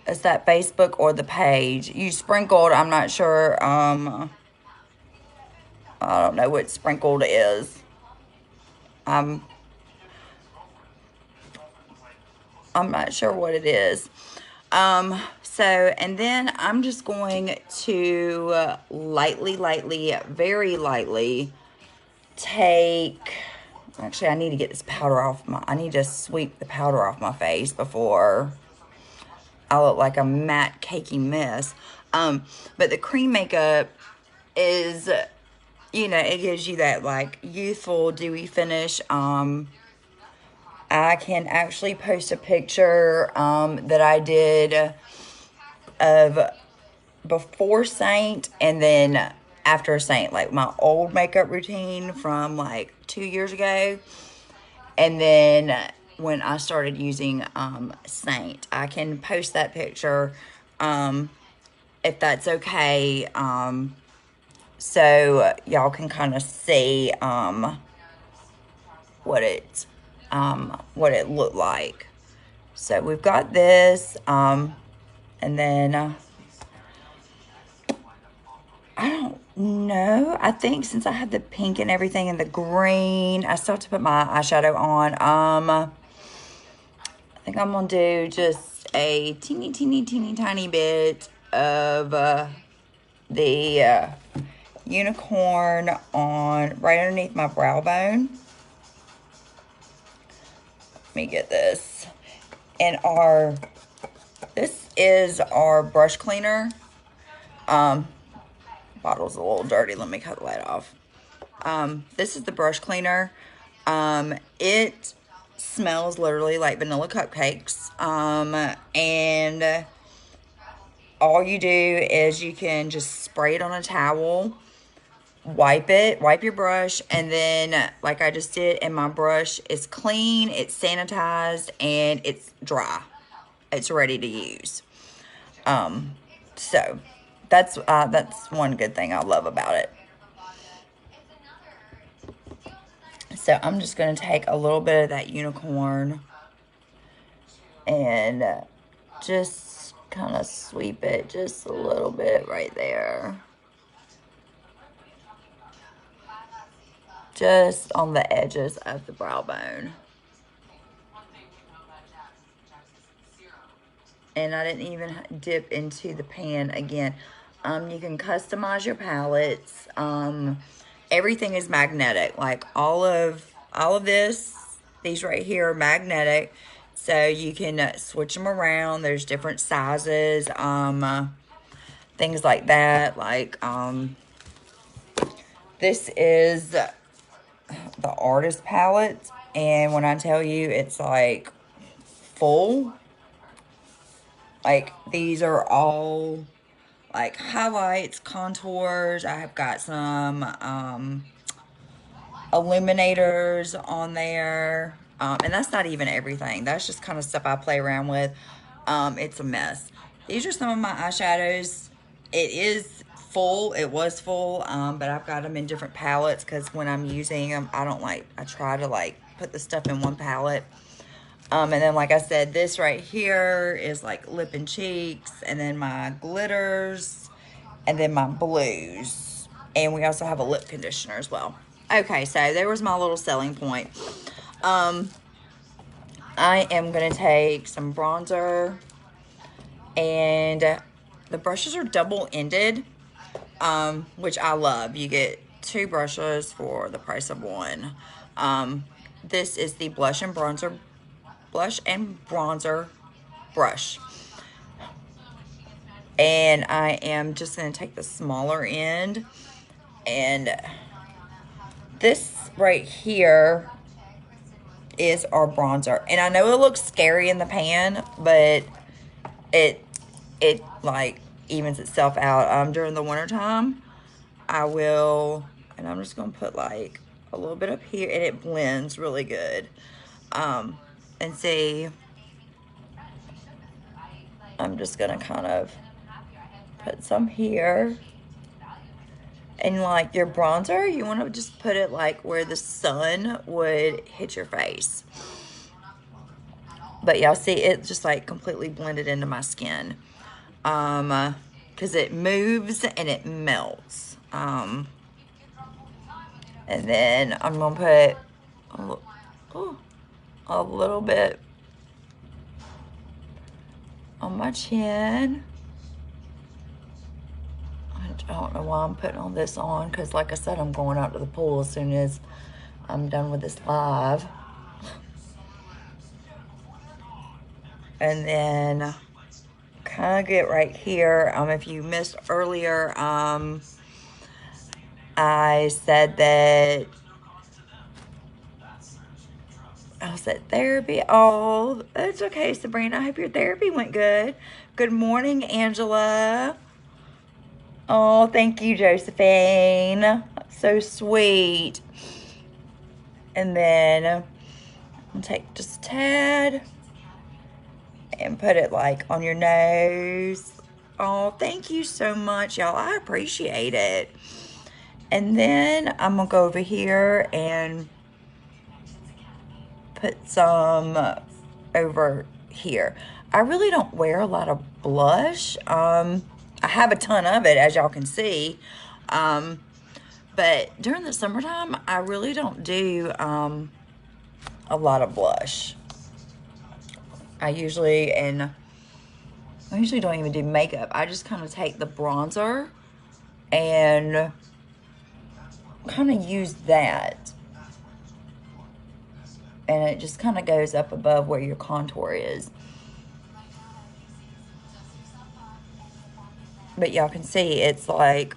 is that Facebook or the page? You sprinkled, I'm not sure. I don't know what sprinkled is. I'm not sure what it is. So, and then I'm just going to lightly, very lightly take, actually I need to get this powder off I need to sweep the powder off my face before I look like a matte cakey mess. But the cream makeup is, you know, it gives you that like youthful, dewy finish. I can actually post a picture that I did of before Seint and then after Seint, like my old makeup routine from like 2 years ago. And then when I started using Seint, I can post that picture if that's okay. So y'all can kind of see what it looked like. So we've got this, and then I don't know. I think since I had the pink and everything and the green, I still have to put my eyeshadow on. I think I'm gonna do just a teeny tiny bit of the unicorn on right underneath my brow bone. Let me get this. And this is our brush cleaner. Bottle's a little dirty. Let me cut the light off. This is the brush cleaner. It smells literally like vanilla cupcakes. And all you do is you can just spray it on a towel, wipe your brush, and then like I just did, and my brush is clean, it's sanitized, and it's dry. It's ready to use. So that's one good thing I love about it. So I'm just going to take a little bit of that unicorn and just kind of sweep it just a little bit right there. Just on the edges of the brow bone. And I didn't even dip into the pan again. You can customize your palettes. Everything is magnetic. Like all of these right here are magnetic. So you can switch them around. There's different sizes, things like that. Like this is the artist palette, and when I tell you it's like full, like these are all like highlights, contours. I have got some illuminators on there, and that's not even everything. That's just kind of stuff I play around with. It's a mess. These are some of my eyeshadows. It is full. It was full, but I've got them in different palettes because when I'm using them, I try to like put the stuff in one palette. And then, like I said, this right here is like lip and cheeks, and then my glitters, and then my blues. And we also have a lip conditioner as well. Okay, so there was my little selling point. I am going to take some bronzer, and the brushes are double-ended, which I love. You get 2 brushes for the price of 1. This is the blush and bronzer brush. And I am just going to take the smaller end, and this right here is our bronzer. And I know it looks scary in the pan, but it like evens itself out. During the winter time, I will, and I'm just going to put like a little bit up here, and it blends really good. And see, I'm just going to kind of put some here. And like your bronzer, you want to just put it like where the sun would hit your face. But y'all see, it just like completely blended into my skin. Because it moves and it melts. And then I'm going to put a little bit on my chin. I don't know why I'm putting all this on, because like I said, I'm going out to the pool as soon as I'm done with this live. And then kind of get right here. If you missed earlier, I said that I was at therapy. Oh, that's okay, Sabrina. I hope your therapy went good. Good morning, Angela. Oh, thank you, Josephine. So sweet. And then I'll take just a tad and put it like on your nose. Oh, thank you so much, y'all. I appreciate it. And then I'm gonna go over here and put some over here. I really don't wear a lot of blush. I have a ton of it, as y'all can see. But during the summertime, I really don't do a lot of blush. I usually don't even do makeup. I just kind of take the bronzer and kind of use that. And it just kind of goes up above where your contour is. But y'all can see it's like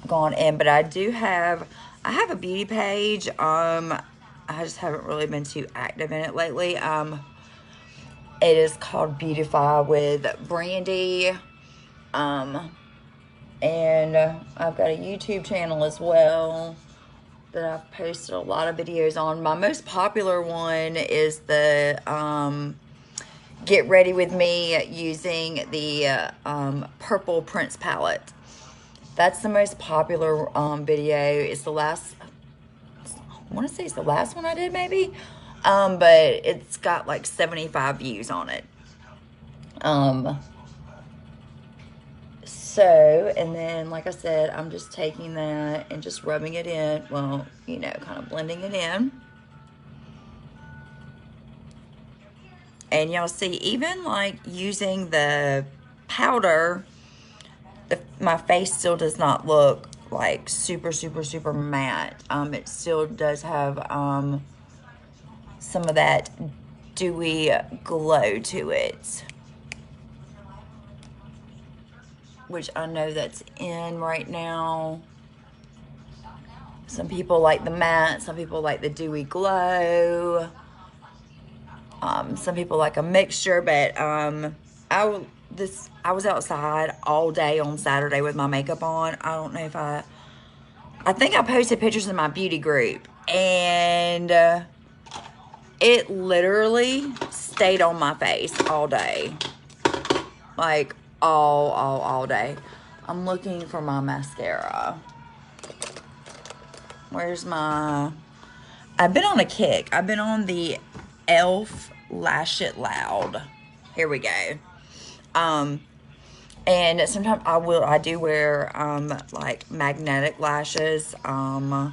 gone in. But I have a beauty page. I just haven't really been too active in it lately. It is called Beautify with Brandy. And I've got a YouTube channel as well that I've posted a lot of videos on. My most popular one is the Get Ready With Me using the Purple Prince palette. That's the most popular video. It's the last, I want to say it's the last one I did maybe. But it's got like 75 views on it. So, and then, like I said, I'm just taking that and just rubbing it in. Well, you know, kind of blending it in. And y'all see, even like using the powder, my face still does not look like super, super, super matte. It still does have some of that dewy glow to it, which I know that's in right now. Some people like the matte, some people like the dewy glow. Some people like a mixture, but I was outside all day on Saturday with my makeup on. I don't know if I think I posted pictures in my beauty group, and it literally stayed on my face all day. Like all day. I'm looking for my mascara. Where's my... I've been on a kick. I've been on the e.l.f. Lash It Loud. Here we go. And sometimes I do wear like magnetic lashes. But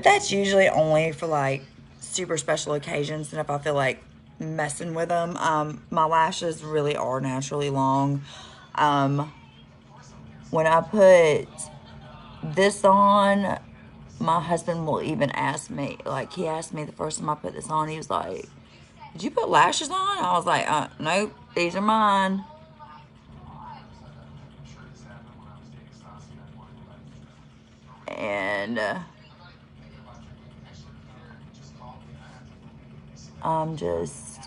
that's usually only for like super special occasions, and if I feel like messing with them. My lashes really are naturally long. When I put this on, my husband will even ask me, like he asked me the first time I put this on, he was like, did you put lashes on? I was like, nope, these are mine. And I'm just,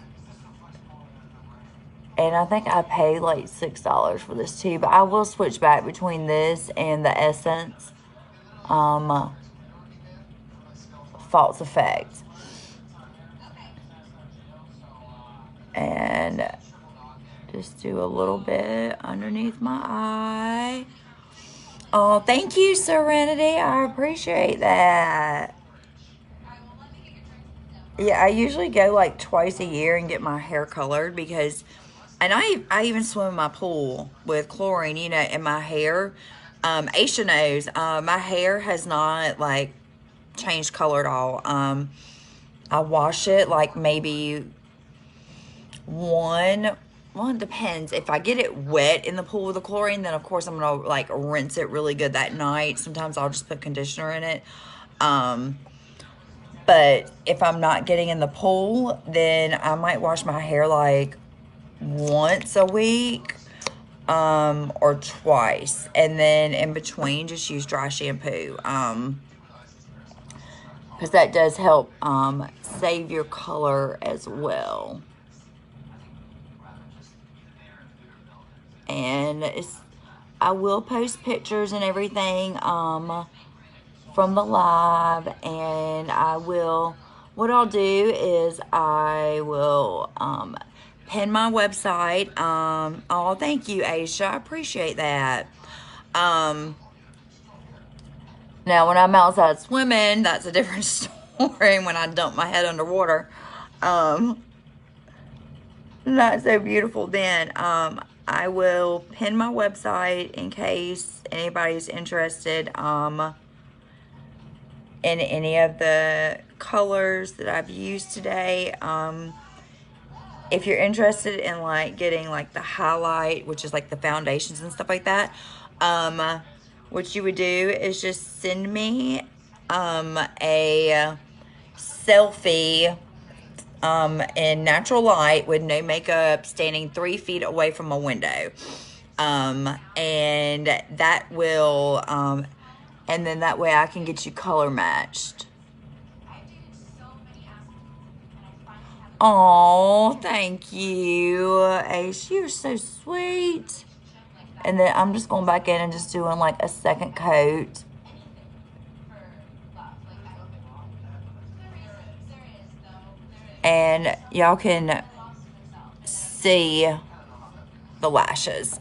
and I think I paid like $6 for this too, but I will switch back between this and the Essence False Effect. And just do a little bit underneath my eye. Oh, thank you, Serenity. I appreciate that. Yeah, I usually go like twice a year and get my hair colored because, and I even swim in my pool with chlorine, you know, in my hair. Aisha knows, my hair has not like changed color at all. I wash it like maybe well, it depends. If I get it wet in the pool with the chlorine, then of course I'm gonna like rinse it really good that night. Sometimes I'll just put conditioner in it. But if I'm not getting in the pool, then I might wash my hair like once a week, or twice. And then in between, just use dry shampoo. Because that does help save your color as well. and I will post pictures and everything from the live, and what I'll do is I will pin my website. Oh, thank you, Aisha. I appreciate that. Now, when I'm outside swimming, that's a different story. When I dump my head underwater, not so beautiful then. I will pin my website in case anybody's interested in any of the colors that I've used today. If you're interested in like getting like the highlight, which is like the foundations and stuff like that, what you would do is just send me a selfie in natural light with no makeup, standing 3 feet away from a window. And that will, and then that way I can get you color matched. Oh, thank you, Ace. You're so sweet. And then I'm just going back in and just doing like a second coat. And y'all can see the lashes.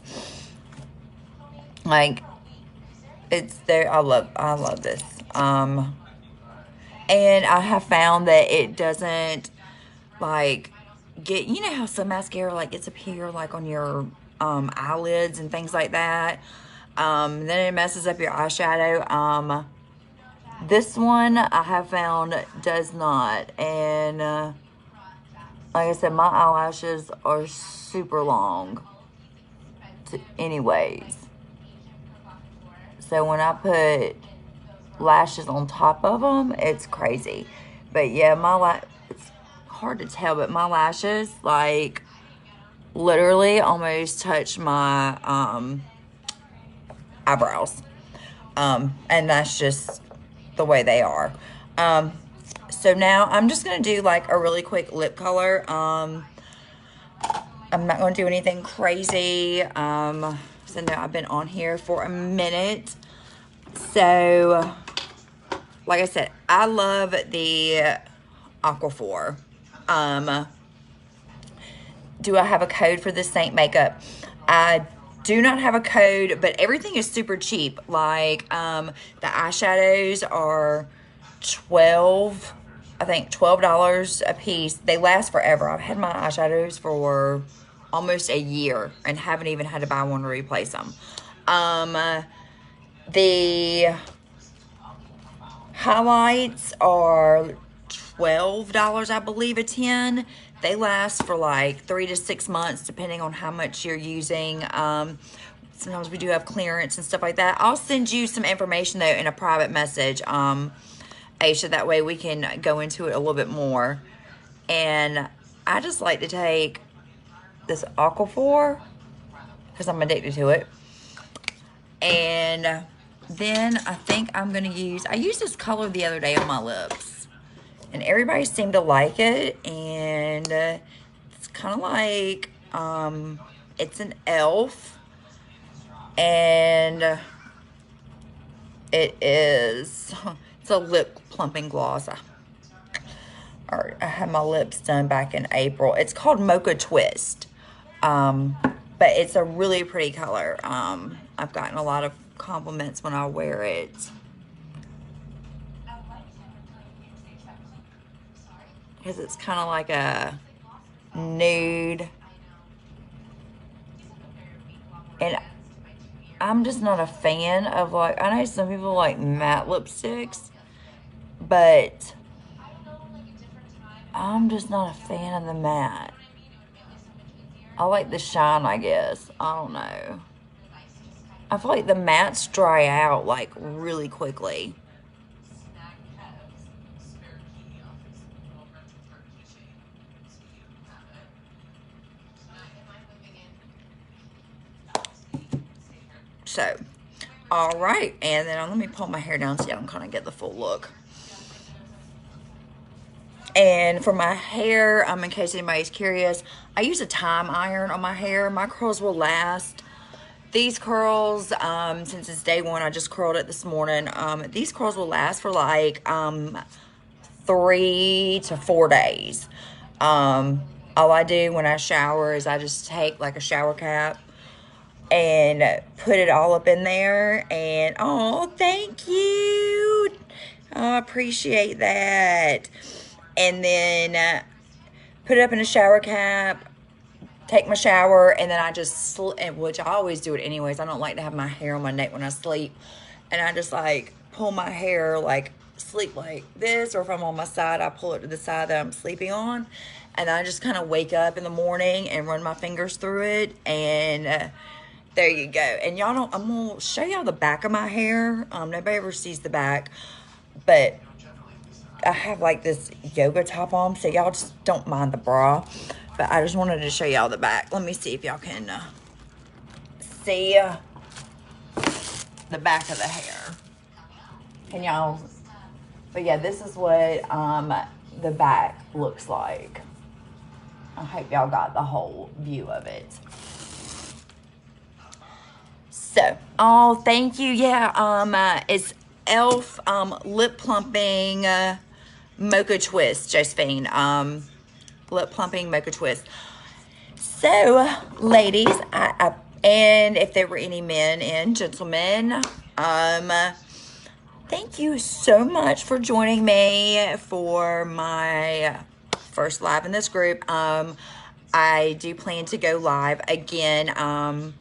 Like, it's there. I love this. And I have found that it doesn't like get, you know how some mascara like gets up here like on your eyelids and things like that. Then it messes up your eyeshadow. This one I have found does not. And like I said, my eyelashes are super long anyways. So when I put lashes on top of them, it's crazy. But yeah, it's hard to tell, but my lashes like literally almost touch my eyebrows. And that's just the way they are. So now I'm just going to do like a really quick lip color. I'm not going to do anything crazy. So now I've been on here for a minute. So, like I said, I love the Aquaphor. Do I have a code for this Seint makeup? I do not have a code, but everything is super cheap. Like, the eyeshadows are $12 a piece. They last forever. I've had my eyeshadows for almost a year and haven't even had to buy one to replace them. The highlights are $12, I believe, a 10. They last for like 3 to 6 months, depending on how much you're using. Sometimes we do have clearance and stuff like that. I'll send you some information, though, in a private message, Aisha. That way we can go into it a little bit more. And I just like to take this Aquaphor because I'm addicted to it. And then I think I'm going to I used this color the other day on my lips. And everybody seemed to like it. And it's kind of like, it's an elf. And it's a lip plumping gloss. I had my lips done back in April. It's called Mocha Twist. But it's a really pretty color. I've gotten a lot of compliments when I wear it. Because it's kind of like a nude. And I'm just not a fan of like, I know some people like matte lipsticks, but I'm just not a fan of the matte. I like the shine, I guess. I don't know. I feel like the mattes dry out like really quickly. So, all right. And then let me pull my hair down so y'all can kind of get the full look. And for my hair, in case anybody's curious, I use a time iron on my hair. My curls will last these curls, since it's day one, I just curled it this morning. These curls will last for like 3 to 4 days. All I do when I shower is I just take like a shower cap and put it all up in there. And oh, thank you. I appreciate that. And then put it up in a shower cap, take my shower, and then I just which I always do it anyways. I don't like to have my hair on my neck when I sleep. And I just like pull my hair, like sleep like this, or if I'm on my side, I pull it to the side that I'm sleeping on. And I just kind of wake up in the morning and run my fingers through it. And there you go. And y'all don't, I'm going to show y'all the back of my hair. Nobody ever sees the back. But I have like this yoga top on, so y'all just don't mind the bra. But I just wanted to show y'all the back. Let me see if y'all can see the back of the hair. Can y'all? But yeah, this is what the back looks like. I hope y'all got the whole view of it. So, oh, thank you. Yeah, it's e.l.f. Lip Plumping Mocha Twist, Josephine. Lip Plumping Mocha Twist. So, ladies, and if there were any men and gentlemen, thank you so much for joining me for my first live in this group. I do plan to go live again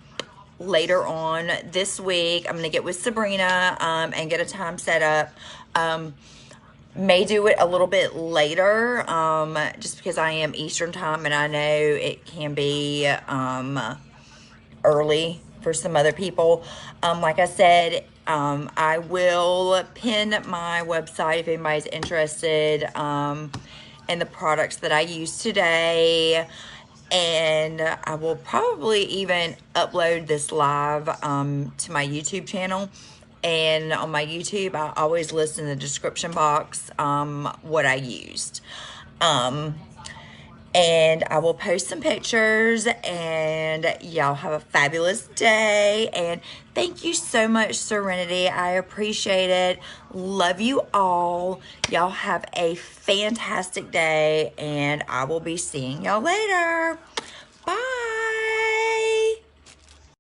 later on this week. I'm gonna get with Sabrina and get a time set up. May do it a little bit later just because I am Eastern time and I know it can be early for some other people. Like I said, I will pin my website if anybody's interested in the products that I use today. And I will probably even upload this live to my YouTube channel. And on my YouTube, I always list in the description box what I used. And I will post some pictures, and y'all have a fabulous day. And thank you so much, Serenity. I appreciate it. Love you all. Y'all have a fantastic day, and I will be seeing y'all later.